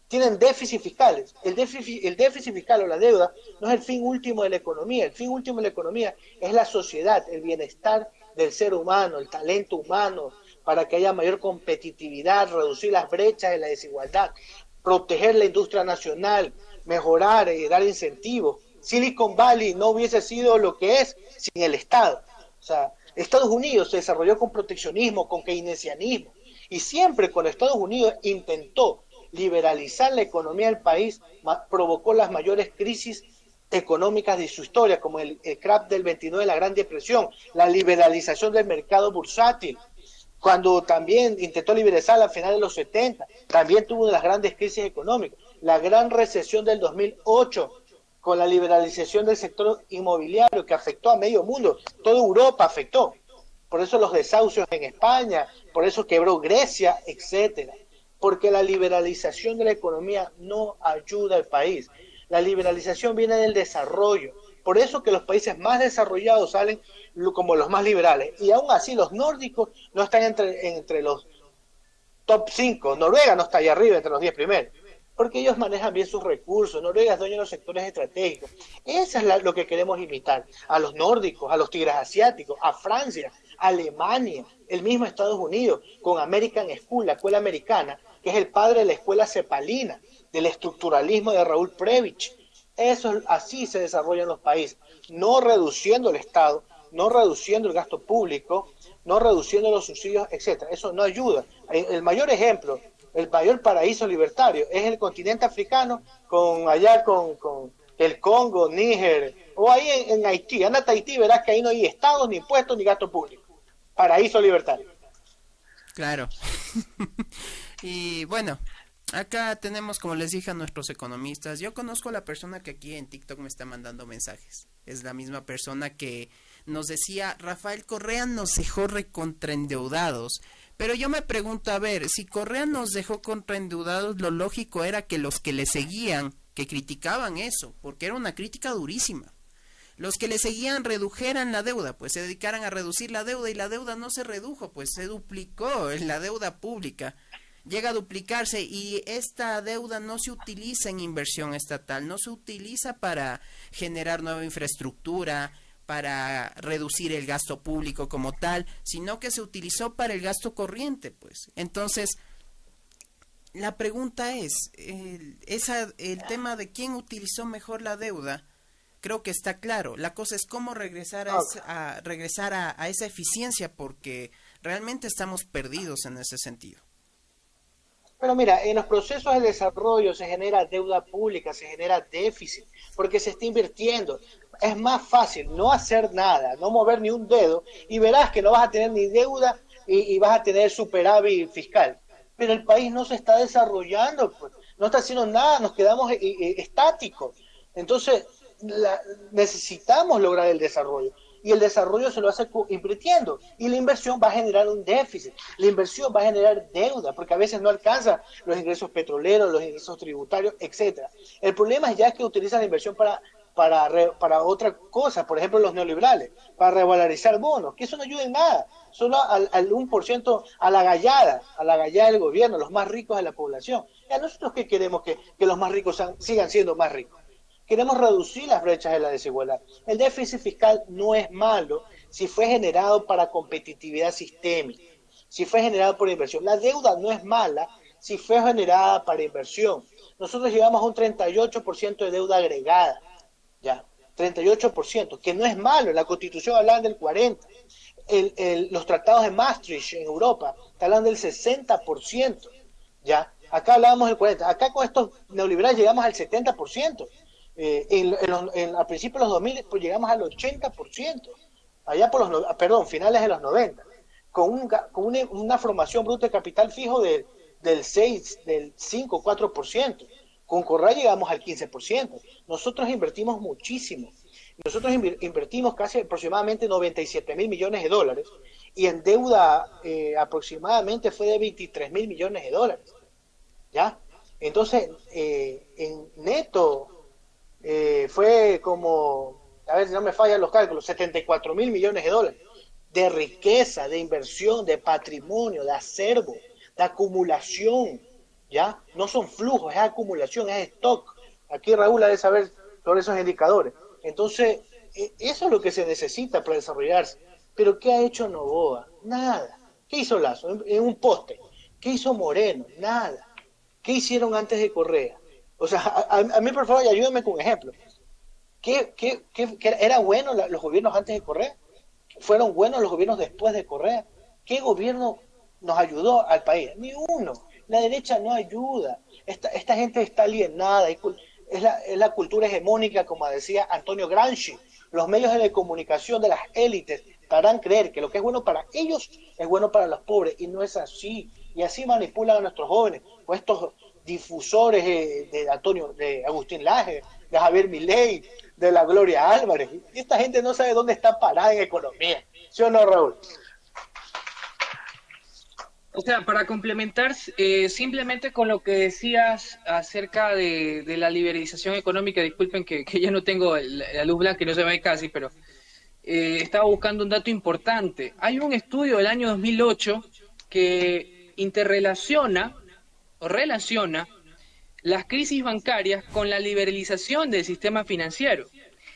Tienen déficits fiscales. El déficit fiscal o la deuda no es el fin último de la economía. El fin último de la economía es la sociedad, el bienestar del ser humano, el talento humano, para que haya mayor competitividad, reducir las brechas de la desigualdad, proteger la industria nacional, mejorar y dar incentivos. Silicon Valley no hubiese sido lo que es sin el Estado. O sea, Estados Unidos se desarrolló con proteccionismo, con keynesianismo, y siempre cuando Estados Unidos intentó liberalizar la economía del país, provocó las mayores crisis económicas de su historia, como el crash del 29, la Gran Depresión, la liberalización del mercado bursátil, cuando también intentó liberalizar a finales de los 70, también tuvo una de las grandes crisis económicas, la gran recesión del 2008, con la liberalización del sector inmobiliario que afectó a medio mundo, toda Europa afectó, por eso los desahucios en España, por eso quebró Grecia, etcétera, porque la liberalización de la economía no ayuda al país, la liberalización viene del desarrollo, por eso que los países más desarrollados salen como los más liberales, y aún así los nórdicos no están entre los top 5, Noruega no está allá arriba entre los 10 primeros, porque ellos manejan bien sus recursos, Noruega es dueño de los sectores estratégicos. Eso es lo que queremos imitar, a los nórdicos, a los tigres asiáticos, a Francia, Alemania, el mismo Estados Unidos, con American School, la escuela americana, que es el padre de la escuela cepalina, del estructuralismo de Raúl Prebisch. Así se desarrollan los países, no reduciendo el Estado, no reduciendo el gasto público, no reduciendo los subsidios, etcétera. Eso no ayuda. El mayor ejemplo, el mayor paraíso libertario es el continente africano, con el Congo, Níger, o ahí en Haití. Anda a Haití, verás que ahí no hay estados, ni impuestos, ni gasto público. Paraíso libertario. Claro. Y bueno, acá tenemos, como les dije, a nuestros economistas. Yo conozco a la persona que aquí en TikTok me está mandando mensajes. Es la misma persona que nos decía, Rafael Correa nos dejó recontraendeudados. Pero yo me pregunto, a ver, si Correa nos dejó contraendeudados, lo lógico era que los que le seguían que criticaban eso, porque era una crítica durísima. Los que le seguían redujeran la deuda, pues se dedicaran a reducir la deuda, y la deuda no se redujo, pues se duplicó en la deuda pública. Llega a duplicarse, y esta deuda no se utiliza en inversión estatal, no se utiliza para generar nueva infraestructura, para reducir el gasto público como tal, sino que se utilizó para el gasto corriente, pues. Entonces, la pregunta es, el tema de quién utilizó mejor la deuda, creo que está claro. La cosa es cómo regresar a esa eficiencia, porque realmente estamos perdidos en ese sentido. Pero mira, en los procesos de desarrollo se genera deuda pública, se genera déficit, porque se está invirtiendo. Es más fácil no hacer nada, no mover ni un dedo, y verás que no vas a tener ni deuda y vas a tener superávit fiscal. Pero el país no se está desarrollando, pues, no está haciendo nada, nos quedamos estáticos. Entonces, necesitamos lograr el desarrollo. Y el desarrollo se lo hace invirtiendo, y la inversión va a generar un déficit, la inversión va a generar deuda, porque a veces no alcanza los ingresos petroleros, los ingresos tributarios, etcétera. El problema es ya que utilizan la inversión para otra cosa, por ejemplo los neoliberales, para revalorizar bonos, que eso no ayuda en nada, solo al 1%, a la gallada del gobierno, los más ricos de la población. ¿Y a nosotros qué queremos? Que los más ricos sigan siendo más ricos. Queremos reducir las brechas de la desigualdad. El déficit fiscal no es malo si fue generado para competitividad sistémica, si fue generado por inversión. La deuda no es mala si fue generada para inversión. Nosotros llegamos a un 38% de deuda agregada, ya, 38%, que no es malo. En la Constitución hablan del 40%. Los tratados de Maastricht en Europa hablan del 60%, ya. Acá hablábamos del 40%. Acá con estos neoliberales llegamos al 70%. A principios de los 2000 pues llegamos al 80%, allá por finales de los 90, con una formación bruta de capital fijo del 5, 4%. Con Correa llegamos al 15%. Nosotros invertimos muchísimo. Nosotros invertimos casi aproximadamente 97 mil millones de dólares, y en deuda aproximadamente fue de 23 mil millones de dólares. ¿Ya? Entonces, en neto, fue como, a ver si no me fallan los cálculos, 74 mil millones de dólares de riqueza, de inversión, de patrimonio, de acervo, de acumulación, ¿ya? No son flujos, es acumulación, es stock. Aquí Raúl ha de saber sobre esos indicadores. Entonces, eso es lo que se necesita para desarrollarse. Pero ¿qué ha hecho Noboa? Nada. ¿Qué hizo Lazo? En un poste. ¿Qué hizo Moreno? Nada. ¿Qué hicieron antes de Correa? O sea, a mí, por favor, ayúdenme con un ejemplo. ¿Qué era bueno los gobiernos antes de Correa? ¿Fueron buenos los gobiernos después de Correa? ¿Qué gobierno nos ayudó al país? Ni uno. La derecha no ayuda. Esta gente está alienada. Es la cultura hegemónica, como decía Antonio Gramsci. Los medios de comunicación de las élites te harán creer que lo que es bueno para ellos es bueno para los pobres, y no es así. Y así manipulan a nuestros jóvenes, pues estos difusores de Agustín Laje, de Javier Milei, de la Gloria Álvarez. Y esta gente no sabe dónde está parada en economía. ¿Sí o no, Raúl? O sea, para complementar simplemente con lo que decías acerca de la liberalización económica, disculpen que ya no tengo la luz blanca y no se ve casi, pero estaba buscando un dato importante. Hay un estudio del año 2008 que interrelaciona o relaciona las crisis bancarias con la liberalización del sistema financiero,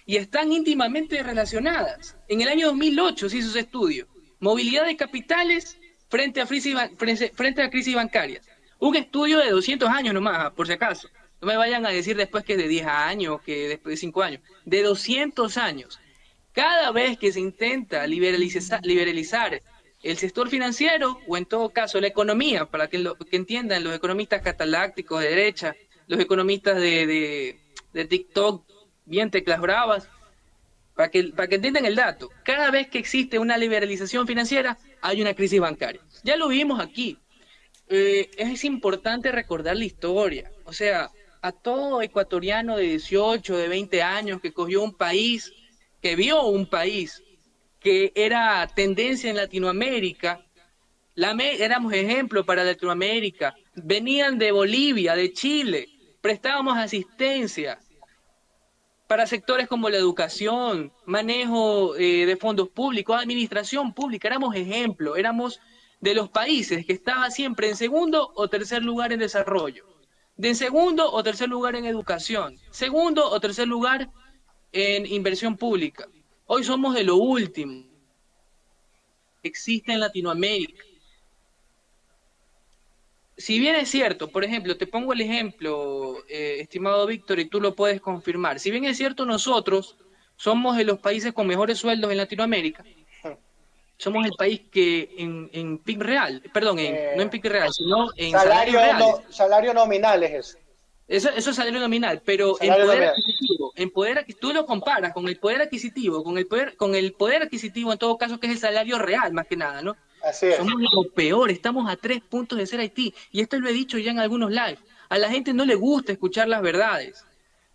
y están íntimamente relacionadas. En el año 2008 se hizo ese estudio, movilidad de capitales frente a crisis bancarias. Un estudio de 200 años nomás, por si acaso. No me vayan a decir después que es de 10 años, que después de 5 años. De 200 años. Cada vez que se intenta liberalizar el sector financiero, o en todo caso la economía, para que entiendan los economistas catalácticos de derecha, los economistas de TikTok, bien teclas bravas, para que entiendan el dato, cada vez que existe una liberalización financiera, hay una crisis bancaria. Ya lo vimos aquí. Es importante recordar la historia. O sea, a todo ecuatoriano de 18, de 20 años que cogió un país, que vio un país que era tendencia en Latinoamérica, éramos ejemplo para Latinoamérica, venían de Bolivia, de Chile, prestábamos asistencia para sectores como la educación, manejo de fondos públicos, administración pública, éramos ejemplo, éramos de los países que estaba siempre en segundo o tercer lugar en desarrollo, de segundo o tercer lugar en educación, segundo o tercer lugar en inversión pública. Hoy somos de lo último que existe en Latinoamérica. Si bien es cierto, por ejemplo, te pongo el ejemplo, estimado Víctor, y tú lo puedes confirmar. Si bien es cierto, nosotros somos de los países con mejores sueldos en Latinoamérica, somos el país que en PIB real, perdón, no en PIB real, sino en salario real. Salario nominal es eso. Eso es salario nominal, pero en poder adquisitivo, tú lo comparas con el poder adquisitivo, con el poder adquisitivo en todo caso, que es el salario real más que nada, ¿no? Así es. Somos lo peor, estamos a 3 puntos de ser Haití, y esto lo he dicho ya en algunos lives. A la gente no le gusta escuchar las verdades,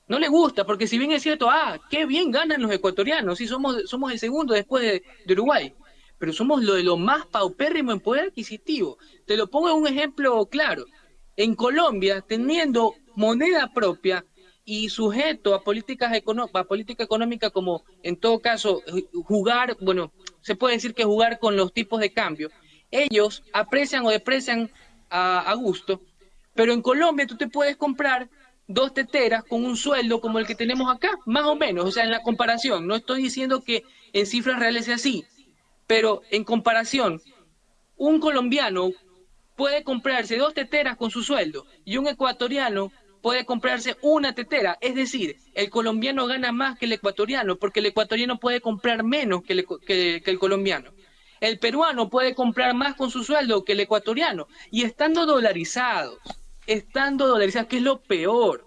no le gusta, porque si bien es cierto, qué bien ganan los ecuatorianos, sí, somos el segundo después de Uruguay, pero somos lo de lo más paupérrimo en poder adquisitivo. Te lo pongo en un ejemplo claro. En Colombia, teniendo moneda propia y sujeto a política económica, como en todo caso jugar, bueno, se puede decir que jugar con los tipos de cambio, ellos aprecian o deprecian a gusto, pero en Colombia tú te puedes comprar 2 teteras con un sueldo como el que tenemos acá, más o menos, o sea, en la comparación, no estoy diciendo que en cifras reales sea así, pero en comparación, un colombiano puede comprarse 2 teteras con su sueldo y un ecuatoriano puede comprarse una tetera, es decir, el colombiano gana más que el ecuatoriano, porque el ecuatoriano puede comprar menos que el colombiano. El peruano puede comprar más con su sueldo que el ecuatoriano, y estando dolarizados, que es lo peor.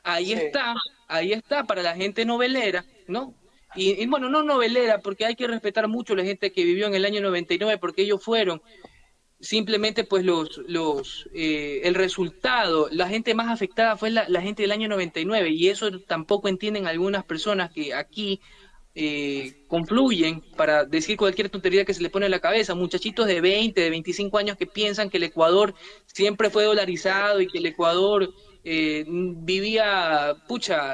Ahí está para la gente novelera, ¿no? Y bueno, no novelera, porque hay que respetar mucho a la gente que vivió en el año 99, porque ellos fueron simplemente pues el resultado, la gente más afectada fue la gente del año 99, y eso tampoco entienden algunas personas que aquí confluyen para decir cualquier tontería que se les pone en la cabeza, muchachitos de 20, de 25 años que piensan que el Ecuador siempre fue dolarizado y que el Ecuador vivía,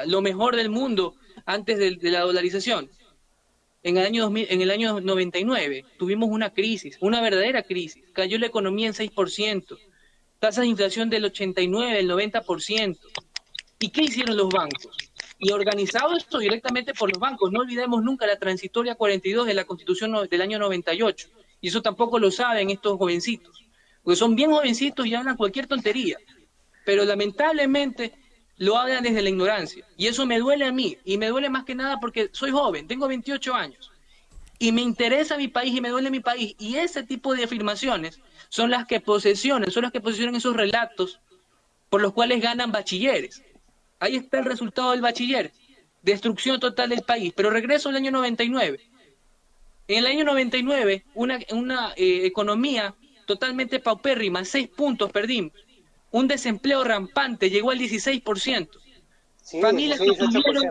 lo mejor del mundo antes de la dolarización. En el año 99 tuvimos una crisis, una verdadera crisis. Cayó la economía en 6%, tasas de inflación del 89, del 90%. ¿Y qué hicieron los bancos? Y organizado esto directamente por los bancos. No olvidemos nunca la transitoria 42 de la Constitución del año 98. Y eso tampoco lo saben estos jovencitos, porque son bien jovencitos y hablan cualquier tontería. Pero lamentablemente lo hablan desde la ignorancia, y eso me duele a mí, y me duele más que nada porque soy joven, tengo 28 años, y me interesa mi país, y me duele mi país, y ese tipo de afirmaciones son las que posesionan esos relatos por los cuales ganan bachilleres. Ahí está el resultado del bachiller, destrucción total del país. Pero regreso al año 99. En el año 99, una economía totalmente paupérrima, 6 puntos perdimos. Un desempleo rampante, llegó al 16%. Sí, familias que tuvieron...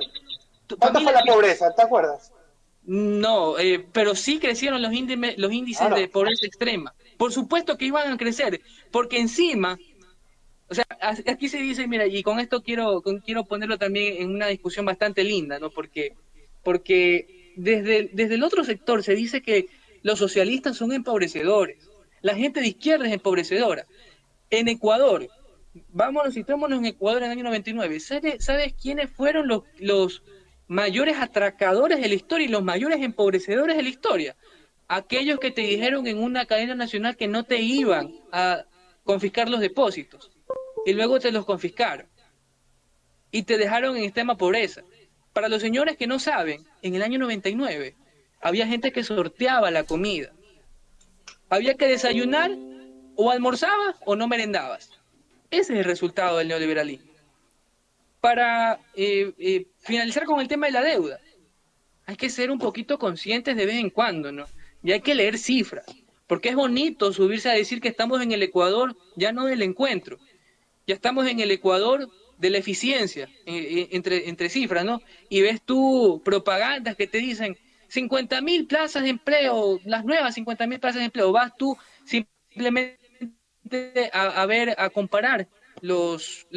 ¿Cuánto fue la pobreza? ¿Te acuerdas? No, pero sí crecieron los índices de pobreza extrema. Por supuesto que iban a crecer, porque encima, o sea, aquí se dice, mira, y con esto quiero ponerlo también en una discusión bastante linda, ¿no? Porque desde el otro sector se dice que los socialistas son empobrecedores, la gente de izquierda es empobrecedora. En Ecuador, situémonos en Ecuador en el año 99, ¿sabes quiénes fueron los mayores atracadores de la historia y los mayores empobrecedores de la historia? Aquellos que te dijeron en una cadena nacional que no te iban a confiscar los depósitos, y luego te los confiscaron, y te dejaron en extrema pobreza. Para los señores que no saben, en el año 99, había gente que sorteaba la comida. Había que desayunar, o almorzabas o no merendabas. Ese es el resultado del neoliberalismo. Para finalizar con el tema de la deuda, hay que ser un poquito conscientes de vez en cuando, ¿no? Y hay que leer cifras, porque es bonito subirse a decir que estamos en el Ecuador ya no del encuentro, ya estamos en el Ecuador de la eficiencia, entre cifras, ¿no? Y ves tú propagandas que te dicen 50.000 plazas de empleo, las nuevas 50.000 plazas de empleo, vas tú simplemente a comparar los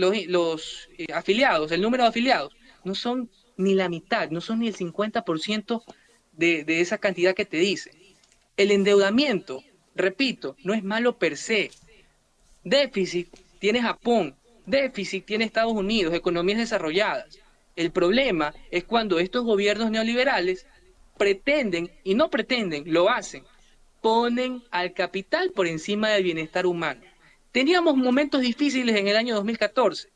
afiliados, el número de afiliados, no son ni la mitad, no son ni el 50% de esa cantidad que te dice. El endeudamiento, repito, no es malo per se. Déficit tiene Japón, déficit tiene Estados Unidos, economías desarrolladas. El problema es cuando estos gobiernos neoliberales pretenden, y no pretenden, lo hacen, ponen al capital por encima del bienestar humano. Teníamos momentos difíciles en el año 2014,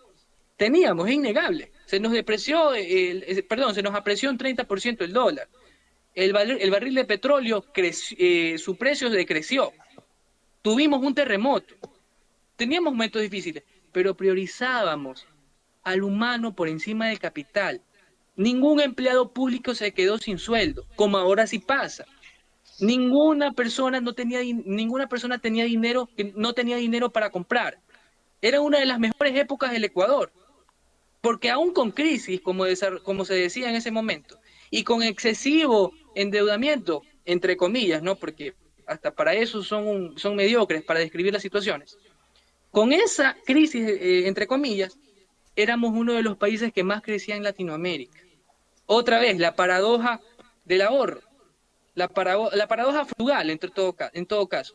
teníamos, es innegable, se nos apreció un 30% el dólar, el barril de petróleo su precio decreció, tuvimos un terremoto, teníamos momentos difíciles, pero priorizábamos al humano por encima del capital. Ningún empleado público se quedó sin sueldo, como ahora sí pasa. Ninguna persona tenía dinero, no tenía dinero para comprar. Era una de las mejores épocas del Ecuador, porque aún con crisis, como se decía en ese momento, y con excesivo endeudamiento, entre comillas, ¿no? Porque hasta para eso son mediocres, para describir las situaciones. Con esa crisis, entre comillas, éramos uno de los países que más crecía en Latinoamérica. Otra vez, la paradoja del ahorro, la paradoja frugal en todo caso.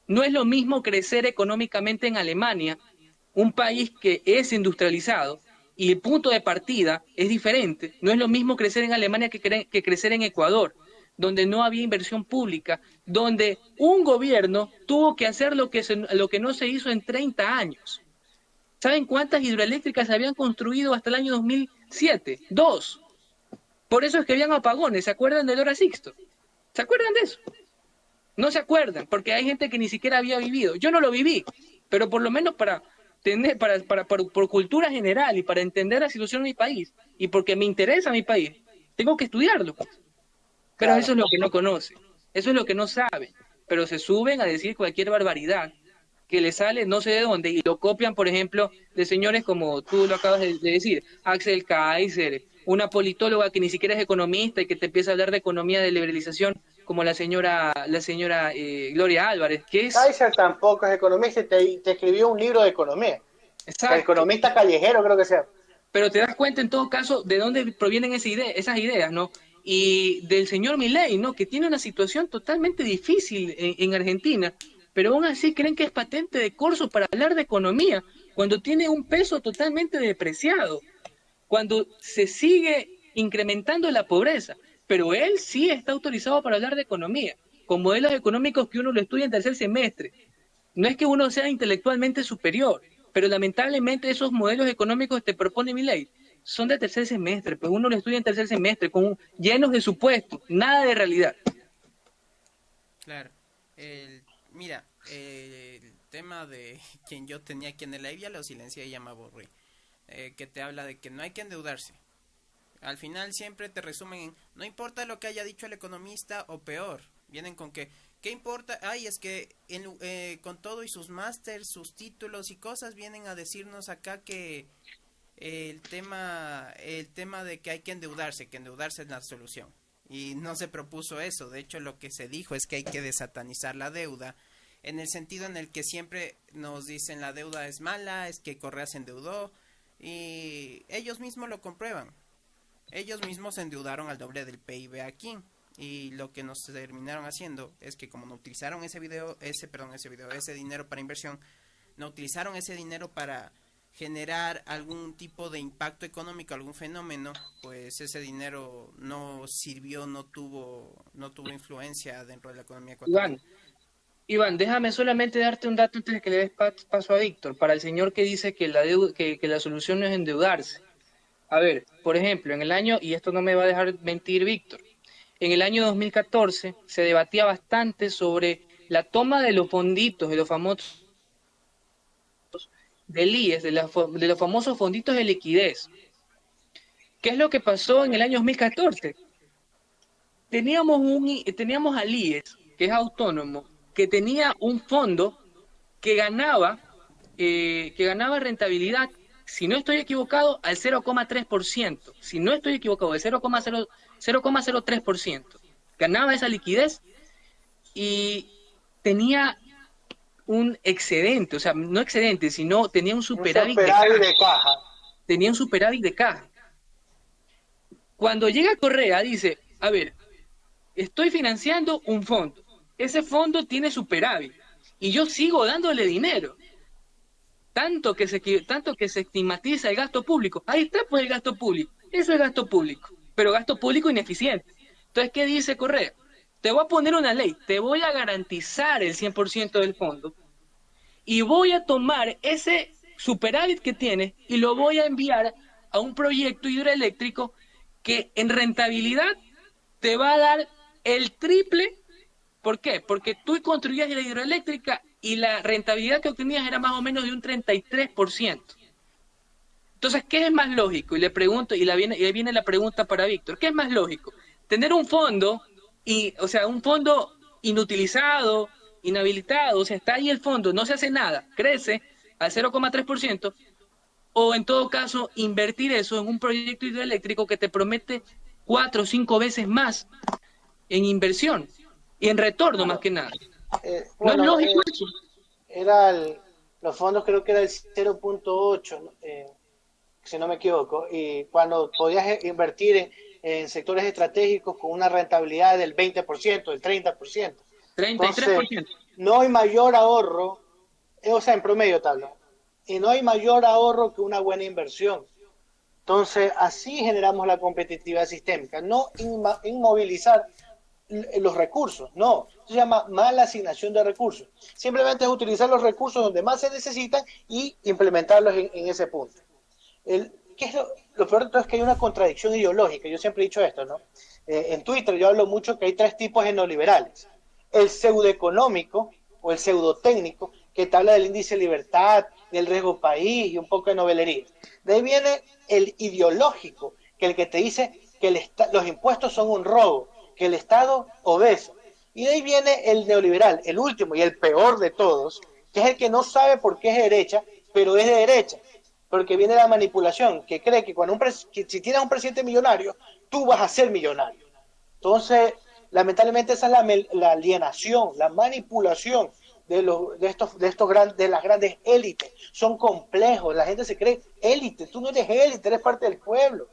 No es lo mismo crecer económicamente en Alemania, un país que es industrializado, y el punto de partida es diferente. No es lo mismo crecer en Alemania que crecer en Ecuador, donde no había inversión pública, donde un gobierno tuvo que hacer lo que no se hizo en 30 años. ¿Saben cuántas hidroeléctricas se habían construido hasta el año 2007? 2. Por eso es que habían apagones. ¿Se acuerdan del Hora Sixto? ¿Se acuerdan de eso? No se acuerdan, porque hay gente que ni siquiera había vivido. Yo no lo viví, pero por lo menos por cultura general y para entender la situación de mi país, y porque me interesa mi país, tengo que estudiarlo. Pero claro, eso es lo que no conocen, eso es lo que no saben, pero se suben a decir cualquier barbaridad que le sale no sé de dónde y lo copian, por ejemplo, de señores como tú lo acabas de decir, Axel Kaiser, una politóloga que ni siquiera es economista y que te empieza a hablar de economía de liberalización, como la señora Gloria Álvarez, que es... Kaiser tampoco es economista, te escribió un libro de economía. Exacto. El economista callejero creo que sea. Pero te das cuenta en todo caso de dónde provienen esas ideas, ¿no? Y del señor Milei, ¿no? Que tiene una situación totalmente difícil en Argentina, pero aún así creen que es patente de corso para hablar de economía, cuando tiene un peso totalmente depreciado, cuando se sigue incrementando la pobreza, pero él sí está autorizado para hablar de economía, con modelos económicos que uno lo estudia en tercer semestre. No es que uno sea intelectualmente superior, pero lamentablemente esos modelos económicos que te propone Milei son de tercer semestre, pues uno lo estudia en tercer semestre, llenos de supuestos, nada de realidad. Claro. Mira, el tema de quien yo tenía aquí en el live ya lo silencié y ya me aburrí, que te habla de que no hay que endeudarse. Al final siempre te resumen en, no importa lo que haya dicho el economista, o peor, vienen con que, ¿qué importa? Ay, es que con todo y sus másters, sus títulos y cosas, vienen a decirnos acá que el tema de que hay que endeudarse es la solución. Y no se propuso eso. De hecho, lo que se dijo es que hay que desatanizar la deuda, en el sentido en el que siempre nos dicen la deuda es mala, es que Correa se endeudó, y ellos mismos lo comprueban. Ellos mismos se endeudaron al doble del PIB aquí, y lo que nos terminaron haciendo es que como no utilizaron ese dinero para inversión, no utilizaron ese dinero para generar algún tipo de impacto económico, algún fenómeno, pues ese dinero no sirvió, no tuvo influencia dentro de la economía ecuatoriana. Iván, déjame solamente darte un dato antes de que le des paso a Víctor, para el señor que dice que la solución no es endeudarse. A ver, por ejemplo, en el año, y esto no me va a dejar mentir Víctor, en el año 2014 se debatía bastante sobre la toma de los fonditos, de los famosos del IES, de los famosos fonditos de liquidez. ¿Qué es lo que pasó en el año 2014? Teníamos al IES, que es autónomo, que tenía un fondo que ganaba rentabilidad, si no estoy equivocado, al 0,3%. Si no estoy equivocado, al 0,03%. Ganaba esa liquidez y tenía un excedente, o sea, no excedente, sino tenía un Un superávit superávit de caja. tenía un superávit de caja. Cuando llega Correa dice, a ver, estoy financiando un fondo, ese fondo tiene superávit y yo sigo dándole dinero, tanto que se estigmatiza el gasto público. Ahí está pues el gasto público, eso es gasto público, pero gasto público ineficiente. Entonces, ¿qué dice Correa? Te voy a poner una ley, te voy a garantizar el 100% del fondo y voy a tomar ese superávit que tienes y lo voy a enviar a un proyecto hidroeléctrico que en rentabilidad te va a dar el triple. ¿Por qué? Porque tú construías la hidroeléctrica y la rentabilidad que obtenías era más o menos de un 33%. Entonces, ¿qué es más lógico? Y le pregunto, y ahí viene la pregunta para Víctor, ¿qué es más lógico? Tener un fondo, o sea, un fondo inutilizado, inhabilitado, o sea, está ahí el fondo, no se hace nada, crece al 0,3%, o en todo caso, invertir eso en un proyecto hidroeléctrico que te promete 4 o 5 veces más en inversión y en retorno más Claro. que nada. ¿No es Bueno, lógico eso? los fondos creo que era el 0.8, ¿no? Si no me equivoco, y cuando podías invertir en sectores estratégicos con una rentabilidad del 20%, del 30%. Entonces, 33%. no hay mayor ahorro, o sea, en promedio tal, ¿no? Y no hay mayor ahorro que una buena inversión. Entonces, así generamos la competitividad sistémica, no inmovilizar los recursos, no, eso se llama mala asignación de recursos. Simplemente es utilizar los recursos donde más se necesitan y implementarlos en ese punto. ¿Qué es lo peor de todo? Es que hay una contradicción ideológica, yo siempre he dicho esto, ¿no? En Twitter yo hablo mucho que hay 3 tipos de neoliberales: el pseudoeconómico o el pseudotécnico, que te habla del índice de libertad, del riesgo país y un poco de novelería. De ahí viene el ideológico, que el que te dice que los impuestos son un robo, que el Estado obesa. Y de ahí viene el neoliberal, el último y el peor de todos, que es el que no sabe por qué es de derecha, pero es de derecha, porque viene la manipulación, que cree que que si tienes un presidente millonario, tú vas a ser millonario. Entonces, lamentablemente esa es la alienación, la manipulación de las grandes élites. Son complejos, la gente se cree élite, tú no eres élite, eres parte del pueblo.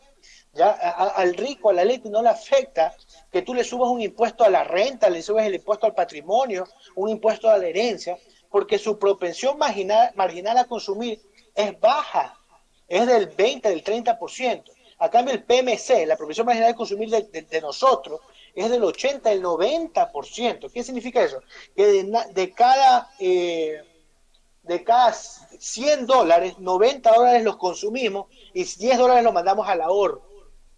Ya al rico, a la élite no le afecta que tú le subas un impuesto a la renta, le subas el impuesto al patrimonio, un impuesto a la herencia, porque su propensión marginal a consumir es baja, es del 20, del 30%. A cambio el PMC, la propensión marginal de consumir de nosotros, es del 80, del 90%. ¿Qué significa eso? Que de cada 100 dólares, 90 dólares los consumimos y 10 dólares los mandamos al ahorro.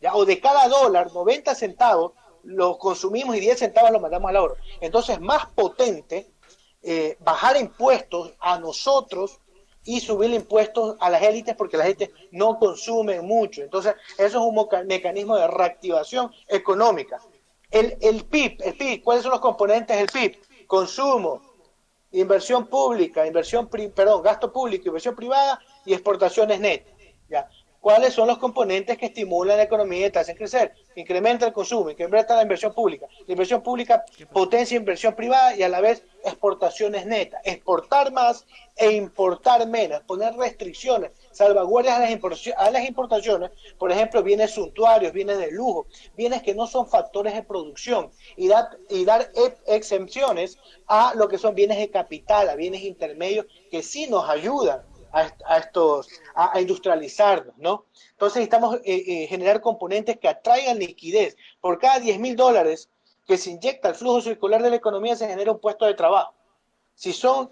¿Ya? O de cada dólar, 90 centavos los consumimos y 10 centavos los mandamos al ahorro. Entonces es más potente bajar impuestos a nosotros y subir impuestos a las élites, porque las élites no consumen mucho. Entonces eso es un mecanismo de reactivación económica. El PIB, ¿cuáles son los componentes del PIB? Consumo, inversión pública, gasto público, inversión privada y exportaciones netas. ¿Ya? ¿Cuáles son los componentes que estimulan la economía y te hacen crecer? Incrementa el consumo, incrementa la inversión pública. La inversión pública potencia inversión privada y a la vez exportaciones netas. Exportar más e importar menos, poner restricciones, salvaguardias a las importaciones, por ejemplo, bienes suntuarios, bienes de lujo, bienes que no son factores de producción, y dar exenciones a lo que son bienes de capital, a bienes intermedios que sí nos ayudan a industrializarnos, ¿no? Entonces necesitamos generar componentes que atraigan liquidez. Por cada 10.000 dólares que se inyecta al flujo circular de la economía se genera un puesto de trabajo. Si son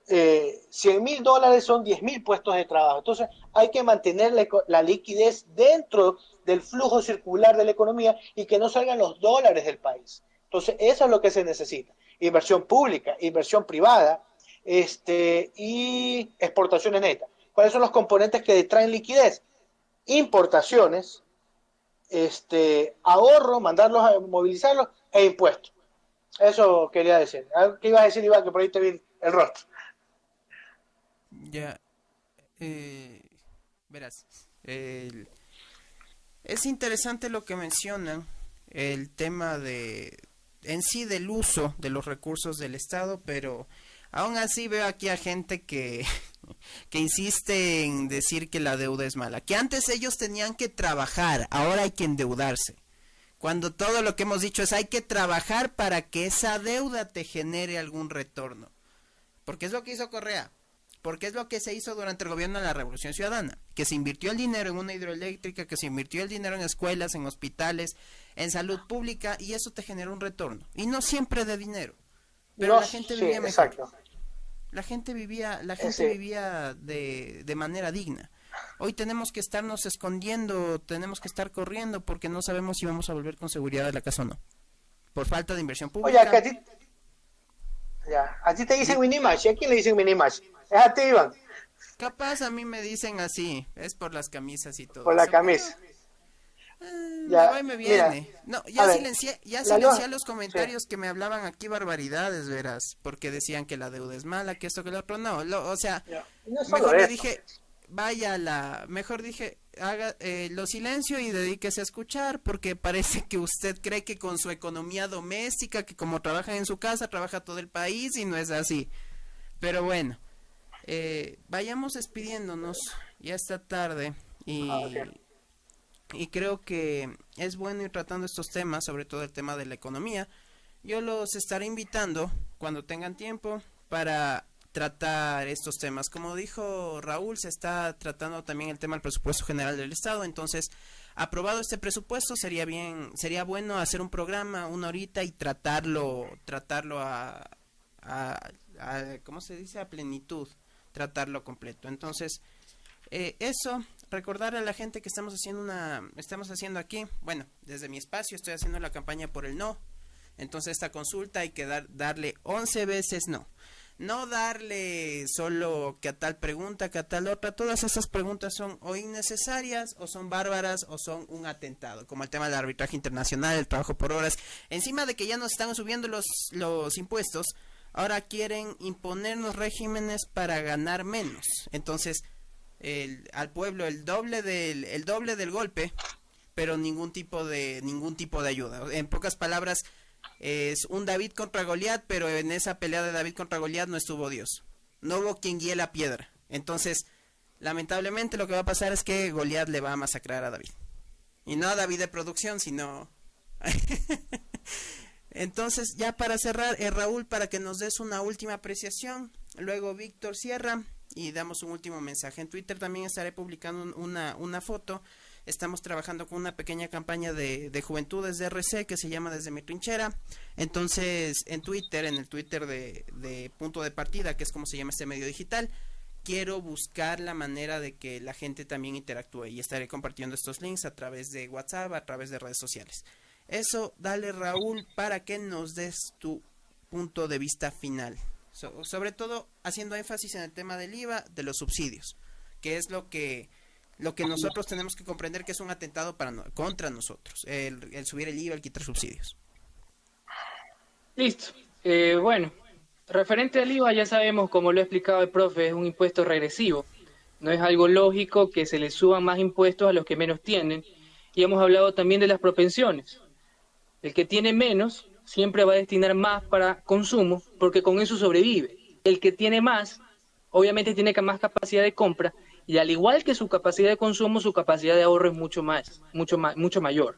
100.000 dólares, son 10.000 puestos de trabajo. Entonces hay que mantener la liquidez dentro del flujo circular de la economía y que no salgan los dólares del país. Entonces eso es lo que se necesita: inversión pública, inversión privada, y exportaciones netas. ¿Cuáles son los componentes que traen liquidez? Importaciones, ahorro, mandarlos a movilizarlos, e impuestos. Eso quería decir. ¿Qué ibas a decir, Iván? Que por ahí te vi el rostro. Ya, verás, es interesante lo que mencionan, el tema en sí del uso de los recursos del Estado, pero Aún así veo aquí a gente que que insiste en decir que la deuda es mala, que antes ellos tenían que trabajar, ahora hay que endeudarse. Cuando todo lo que hemos dicho es hay que trabajar para que esa deuda te genere algún retorno. Porque es lo que hizo Correa. Porque es lo que se hizo durante el gobierno de la Revolución Ciudadana. Que se invirtió el dinero en una hidroeléctrica, que se invirtió el dinero en escuelas, en hospitales, en salud pública, y eso te generó un retorno. Y no siempre de dinero. Pero la gente vivía mejor. Exacto. La gente vivía de manera digna. Hoy tenemos que estarnos escondiendo, tenemos que estar corriendo porque no sabemos si vamos a volver con seguridad a la casa o no. Por falta de inversión pública. Oye, a ti te dicen Minimash. ¿Y a quién le dicen Minimash? Es a ti, Iván. Capaz a mí me dicen así, es por las camisas y todo. Por la camisa. Me viene. Mira, no, ya silencié los comentarios que me hablaban aquí barbaridades, verás, porque decían que la deuda es mala, que esto, que lo otro, no, mejor le dije, mejor dije, lo silencio y dedíquese a escuchar, porque parece que usted cree que con su economía doméstica, que como trabaja en su casa, trabaja todo el país, y no es así. Pero bueno, vayamos despidiéndonos, ya está tarde, y creo que es bueno ir tratando estos temas, sobre todo el tema de la economía. Yo los estaré invitando cuando tengan tiempo para tratar estos temas. Como dijo Raúl, se está tratando también el tema del presupuesto general del Estado, entonces, aprobado este presupuesto, sería bueno hacer un programa, 1 horita, y tratarlo a ¿cómo se dice? A plenitud, tratarlo completo. Entonces, eso, recordar a la gente que estamos haciendo aquí, bueno, desde mi espacio estoy haciendo la campaña por el no. Entonces esta consulta hay que darle 11 veces no. No darle solo que a tal pregunta, que a tal otra. Todas esas preguntas son o innecesarias, o son bárbaras, o son un atentado. Como el tema del arbitraje internacional, el trabajo por horas. Encima de que ya nos están subiendo los impuestos, ahora quieren imponernos regímenes para ganar menos. Entonces, al pueblo el doble del golpe, pero ningún tipo de ayuda. En pocas palabras, es un David contra Goliat, pero en esa pelea de David contra Goliat no estuvo Dios. No hubo quien guíe la piedra. Entonces, lamentablemente lo que va a pasar es que Goliat le va a masacrar a David. Y no a David de producción, sino... Entonces, ya para cerrar, Raúl, para que nos des una última apreciación, luego Víctor cierra y damos un último mensaje. En Twitter también estaré publicando una foto. Estamos trabajando con una pequeña campaña de juventudes de RC que se llama Desde mi Trinchera. Entonces, en el Twitter de Punto de Partida, que es como se llama este medio digital, quiero buscar la manera de que la gente también interactúe, y estaré compartiendo estos links a través de WhatsApp, a través de redes sociales. Eso, dale, Raúl, para que nos des tu punto de vista final. Sobre todo haciendo énfasis en el tema del IVA, de los subsidios, que es lo que nosotros tenemos que comprender, que es un atentado contra nosotros, el subir el IVA, el quitar subsidios. Listo. Bueno, referente al IVA, ya sabemos, como lo ha explicado el profe, es un impuesto regresivo. No es algo lógico que se le suban más impuestos a los que menos tienen. Y hemos hablado también de las propensiones. El que tiene menos siempre va a destinar más para consumo, porque con eso sobrevive. El que tiene más, obviamente tiene más capacidad de compra, y al igual que su capacidad de consumo, su capacidad de ahorro es mucho mayor.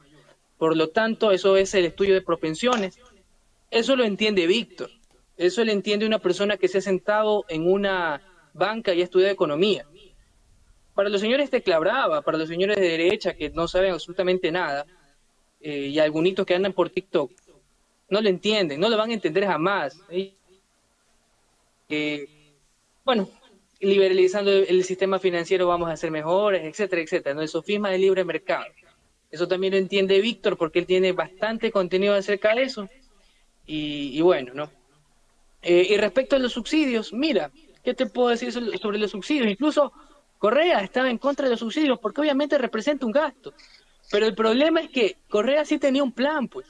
Por lo tanto, eso es el estudio de propensiones. Eso lo entiende Víctor. Eso lo entiende una persona que se ha sentado en una banca y ha estudiado economía. Para los señores de Clabrava, para los señores de derecha que no saben absolutamente nada, y algunos que andan por TikTok, no lo entienden, no lo van a entender jamás. Bueno, liberalizando el sistema financiero vamos a hacer mejores, etcétera, etcétera, ¿no? El sofisma del libre mercado. Eso también lo entiende Víctor, porque él tiene bastante contenido acerca de eso. Y bueno, ¿no? Y respecto a los subsidios, mira, ¿qué te puedo decir sobre los subsidios? Incluso Correa estaba en contra de los subsidios porque obviamente representa un gasto. Pero el problema es que Correa sí tenía un plan, pues.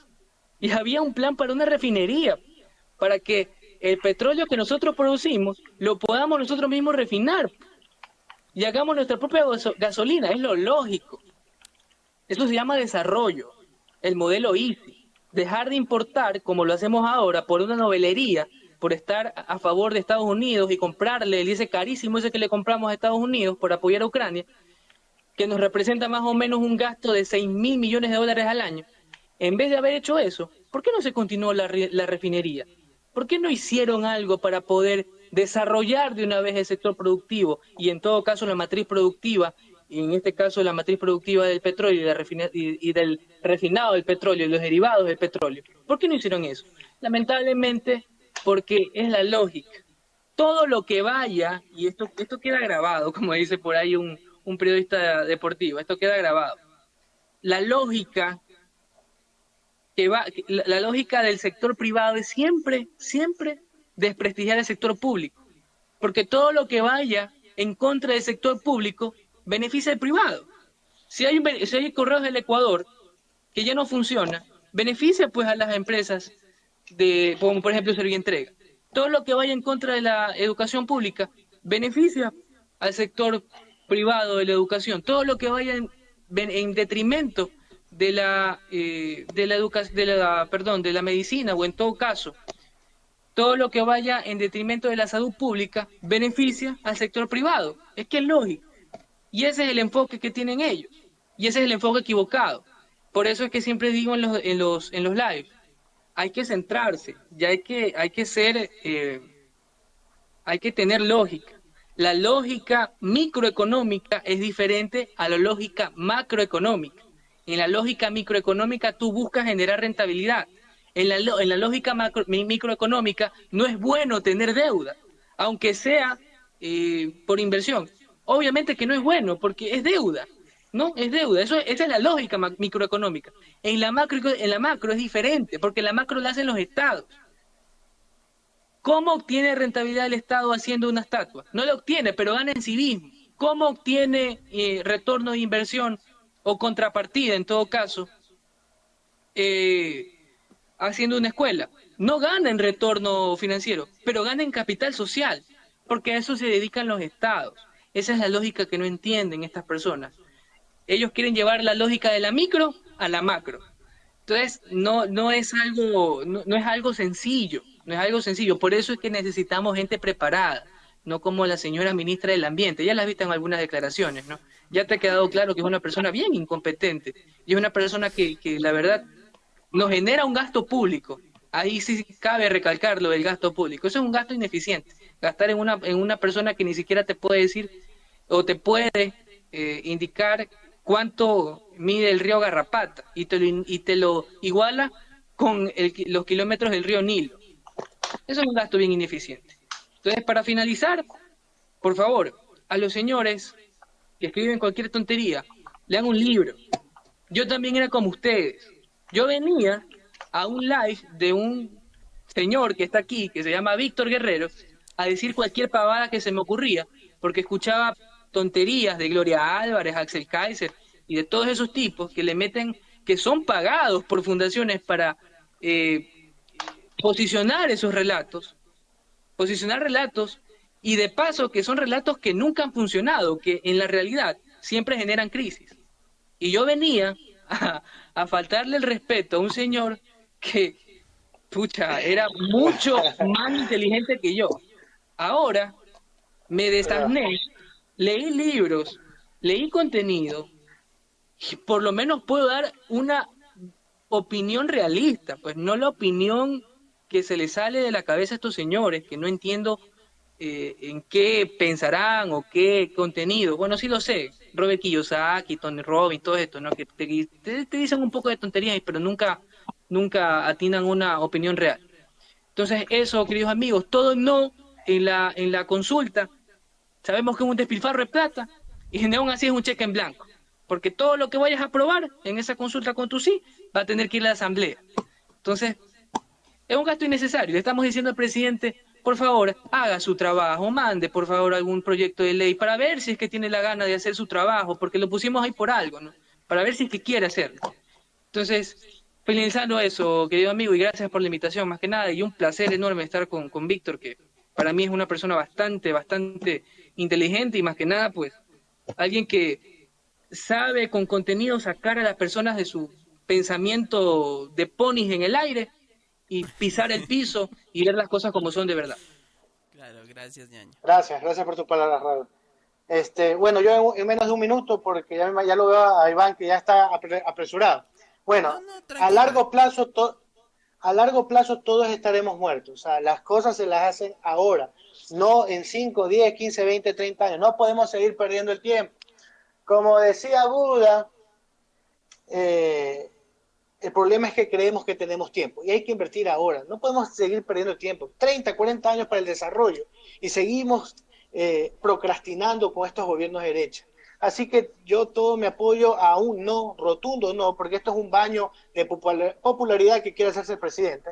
Y había un plan para una refinería, para que el petróleo que nosotros producimos lo podamos nosotros mismos refinar y hagamos nuestra propia gasolina. Es lo lógico. Eso se llama desarrollo, el modelo Easy. Dejar de importar, como lo hacemos ahora, por una novelería, por estar a favor de Estados Unidos y comprarle el diésel carísimo ese que le compramos a Estados Unidos por apoyar a Ucrania, que nos representa más o menos un gasto de 6.000 millones de dólares al año. En vez de haber hecho eso, ¿por qué no se continuó la refinería? ¿Por qué no hicieron algo para poder desarrollar de una vez el sector productivo y en todo caso la matriz productiva, y en este caso la matriz productiva del petróleo y del refinado del petróleo y los derivados del petróleo? ¿Por qué no hicieron eso? Lamentablemente, porque es la lógica. Todo lo que vaya, y esto queda grabado, como dice por ahí un periodista deportivo, esto queda grabado. La lógica la lógica del sector privado es siempre desprestigiar el sector público, porque todo lo que vaya en contra del sector público beneficia al privado. Si hay correos del Ecuador que ya no funciona, beneficia pues a las empresas como por ejemplo Servientrega. Todo lo que vaya en contra de la educación pública beneficia al sector privado de la educación. Todo lo que vaya en detrimento de la medicina, o en todo caso, todo lo que vaya en detrimento de la salud pública beneficia al sector privado. Es que es lógico. Y ese es el enfoque que tienen ellos. Y ese es el enfoque equivocado. Por eso es que siempre digo en los lives, hay que centrarse, ya hay que tener lógica. La lógica microeconómica es diferente a la lógica macroeconómica. En la lógica microeconómica tú buscas generar rentabilidad. En la lógica microeconómica no es bueno tener deuda, aunque sea por inversión. Obviamente que no es bueno porque es deuda, ¿no? Es deuda. Esa es la lógica microeconómica. En la macro es diferente, porque la macro la hacen los estados. ¿Cómo obtiene rentabilidad el Estado haciendo una estatua? No la obtiene, pero gana en civismo. ¿Cómo obtiene retorno de inversión o contrapartida, en todo caso, haciendo una escuela? No gana en retorno financiero, pero gana en capital social, porque a eso se dedican los estados. Esa es la lógica que no entienden estas personas. Ellos quieren llevar la lógica de la micro a la macro. Entonces, no es algo sencillo, no es algo sencillo. Por eso es que necesitamos gente preparada, no como la señora ministra del Ambiente. Ya la has visto en algunas declaraciones, ¿no? Ya te ha quedado claro que es una persona bien incompetente y es una persona que la verdad nos genera un gasto público. Ahí sí cabe recalcar lo del gasto público. Eso es un gasto ineficiente. Gastar en una persona que ni siquiera te puede decir o te puede indicar cuánto mide el río Garrapata y te lo iguala con los kilómetros del río Nilo. Eso es un gasto bien ineficiente. Entonces, para finalizar, por favor, a los señores que escriben cualquier tontería, lean un libro. Yo también era como ustedes. Yo venía a un live de un señor que está aquí, que se llama Víctor Guerrero, a decir cualquier pavada que se me ocurría, porque escuchaba tonterías de Gloria Álvarez, Axel Kaiser y de todos esos tipos que le meten, que son pagados por fundaciones para posicionar esos relatos, y de paso que son relatos que nunca han funcionado, que en la realidad siempre generan crisis. Y yo venía a faltarle el respeto a un señor que, pucha, era mucho más inteligente que yo. Ahora me desasné, leí libros, leí contenido, y por lo menos puedo dar una opinión realista, pues no la opinión que se les sale de la cabeza a estos señores, que no entiendo en qué pensarán o qué contenido. Bueno, sí lo sé, Robert Kiyosaki, Tony Robbins, todo esto, ¿no? Que te dicen un poco de tonterías, pero nunca atinan una opinión real. Entonces, eso, queridos amigos, todo no en la consulta, sabemos que es un despilfarro de plata, y aún así es un cheque en blanco, porque todo lo que vayas a aprobar en esa consulta con tu sí, va a tener que ir a la asamblea. Entonces, es un gasto innecesario. Le estamos diciendo al presidente, por favor, haga su trabajo, mande por favor algún proyecto de ley para ver si es que tiene la gana de hacer su trabajo, porque lo pusimos ahí por algo, ¿no? Para ver si es que quiere hacerlo. Entonces, finalizando eso, querido amigo, y gracias por la invitación, más que nada, y un placer enorme estar con Víctor, que para mí es una persona bastante inteligente, y más que nada, pues, alguien que sabe con contenido sacar a las personas de su pensamiento de ponis en el aire y pisar el piso y ver las cosas como son de verdad. Claro, gracias, ñaño. Gracias por tus palabras, Raúl. Bueno, yo en menos de un minuto, porque ya lo veo a Iván que ya está apresurado. Bueno, a largo plazo, todos estaremos muertos. O sea, las cosas se las hacen ahora, no en 5, 10, 15, 20, 30 años. No podemos seguir perdiendo el tiempo. Como decía Buda, el problema es que creemos que tenemos tiempo y hay que invertir ahora. No podemos seguir perdiendo tiempo. 30, 40 años para el desarrollo y seguimos procrastinando con estos gobiernos de derecha. Así que yo todo mi apoyo a un no, rotundo no, porque esto es un baño de popularidad que quiere hacerse el presidente.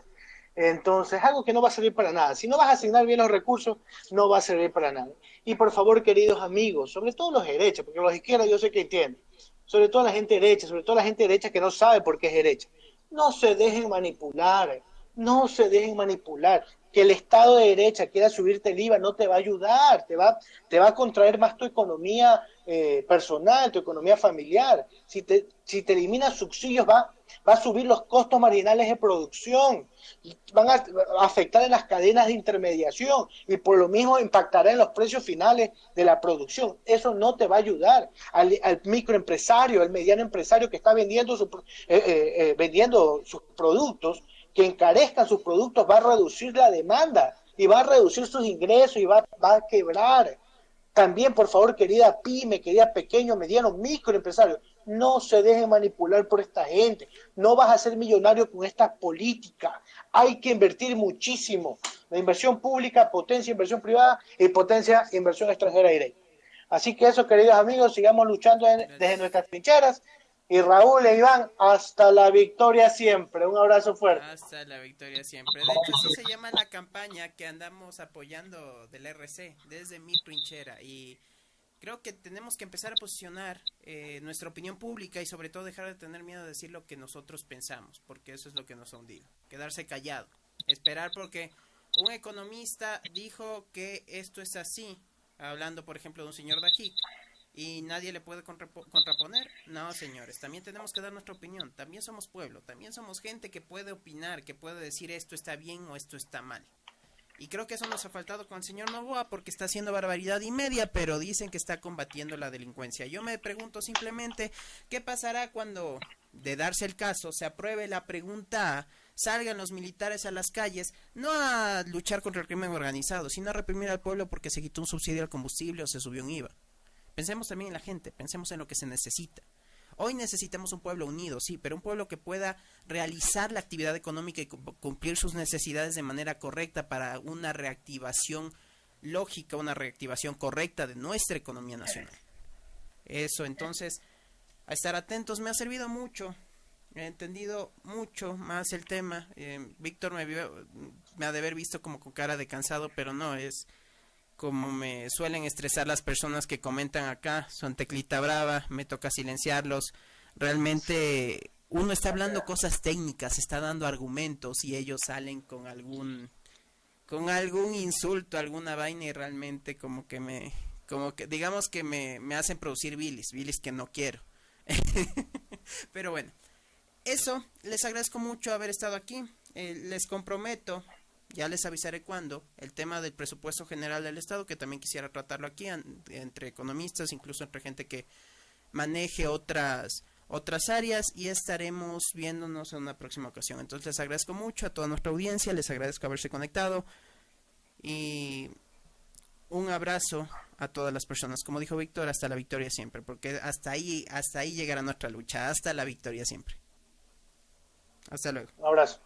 Entonces, algo que no va a servir para nada. Si no vas a asignar bien los recursos, no va a servir para nada. Y por favor, queridos amigos, sobre todo los derechos, porque los izquierdas yo sé que entienden, sobre todo la gente derecha que no sabe por qué es derecha. No se dejen manipular, no se dejen manipular. Que el Estado de derecha quiera subirte el IVA no te va a ayudar, te va a contraer más tu economía personal, tu economía familiar. Si te eliminas subsidios, va a subir los costos marginales de producción, van a afectar en las cadenas de intermediación y por lo mismo impactará en los precios finales de la producción. Eso no te va a ayudar al microempresario, al mediano empresario que está vendiendo sus productos, que encarezcan sus productos, va a reducir la demanda y va a reducir sus ingresos y va a quebrar. También, por favor, querida pyme, querida pequeño, mediano, microempresario, no se dejen manipular por esta gente. No vas a ser millonario con esta política. Hay que invertir muchísimo. La inversión pública potencia inversión privada y potencia inversión extranjera directa. Así que eso, queridos amigos, sigamos luchando desde nuestras trincheras. Y Raúl e Iván, hasta la victoria siempre. Un abrazo fuerte. Hasta la victoria siempre. De hecho, así se llama la campaña que andamos apoyando del RC, desde mi trinchera. Y creo que tenemos que empezar a posicionar nuestra opinión pública y sobre todo dejar de tener miedo de decir lo que nosotros pensamos, porque eso es lo que nos ha hundido. Quedarse callado, esperar porque un economista dijo que esto es así, hablando por ejemplo de un señor Dajic, y nadie le puede contraponer. No, señores, también tenemos que dar nuestra opinión. También somos pueblo, también somos gente que puede opinar, que puede decir esto está bien o esto está mal. Y creo que eso nos ha faltado con el señor Noboa porque está haciendo barbaridad y media, pero dicen que está combatiendo la delincuencia. Yo me pregunto simplemente, ¿qué pasará cuando, de darse el caso, se apruebe la pregunta A, salgan los militares a las calles, no a luchar contra el crimen organizado, sino a reprimir al pueblo porque se quitó un subsidio al combustible o se subió un IVA? Pensemos también en la gente, pensemos en lo que se necesita. Hoy necesitamos un pueblo unido, sí, pero un pueblo que pueda realizar la actividad económica y cumplir sus necesidades de manera correcta para una reactivación lógica, una reactivación correcta de nuestra economía nacional. Eso, entonces, a estar atentos. Me ha servido mucho, he entendido mucho más el tema. Víctor me ha de haber visto como con cara de cansado, pero no, es como me suelen estresar las personas que comentan acá, son teclita brava, me toca silenciarlos. Realmente uno está hablando cosas técnicas, está dando argumentos y ellos salen con algún insulto, alguna vaina y realmente como que digamos que me hacen producir bilis que no quiero. Pero bueno, eso, les agradezco mucho haber estado aquí, les comprometo. Ya les avisaré cuándo, el tema del presupuesto general del Estado, que también quisiera tratarlo aquí, entre economistas, incluso entre gente que maneje otras áreas, y estaremos viéndonos en una próxima ocasión. Entonces les agradezco mucho a toda nuestra audiencia, les agradezco haberse conectado, y un abrazo a todas las personas. Como dijo Víctor, hasta la victoria siempre, porque hasta ahí llegará nuestra lucha, hasta la victoria siempre. Hasta luego. Un abrazo.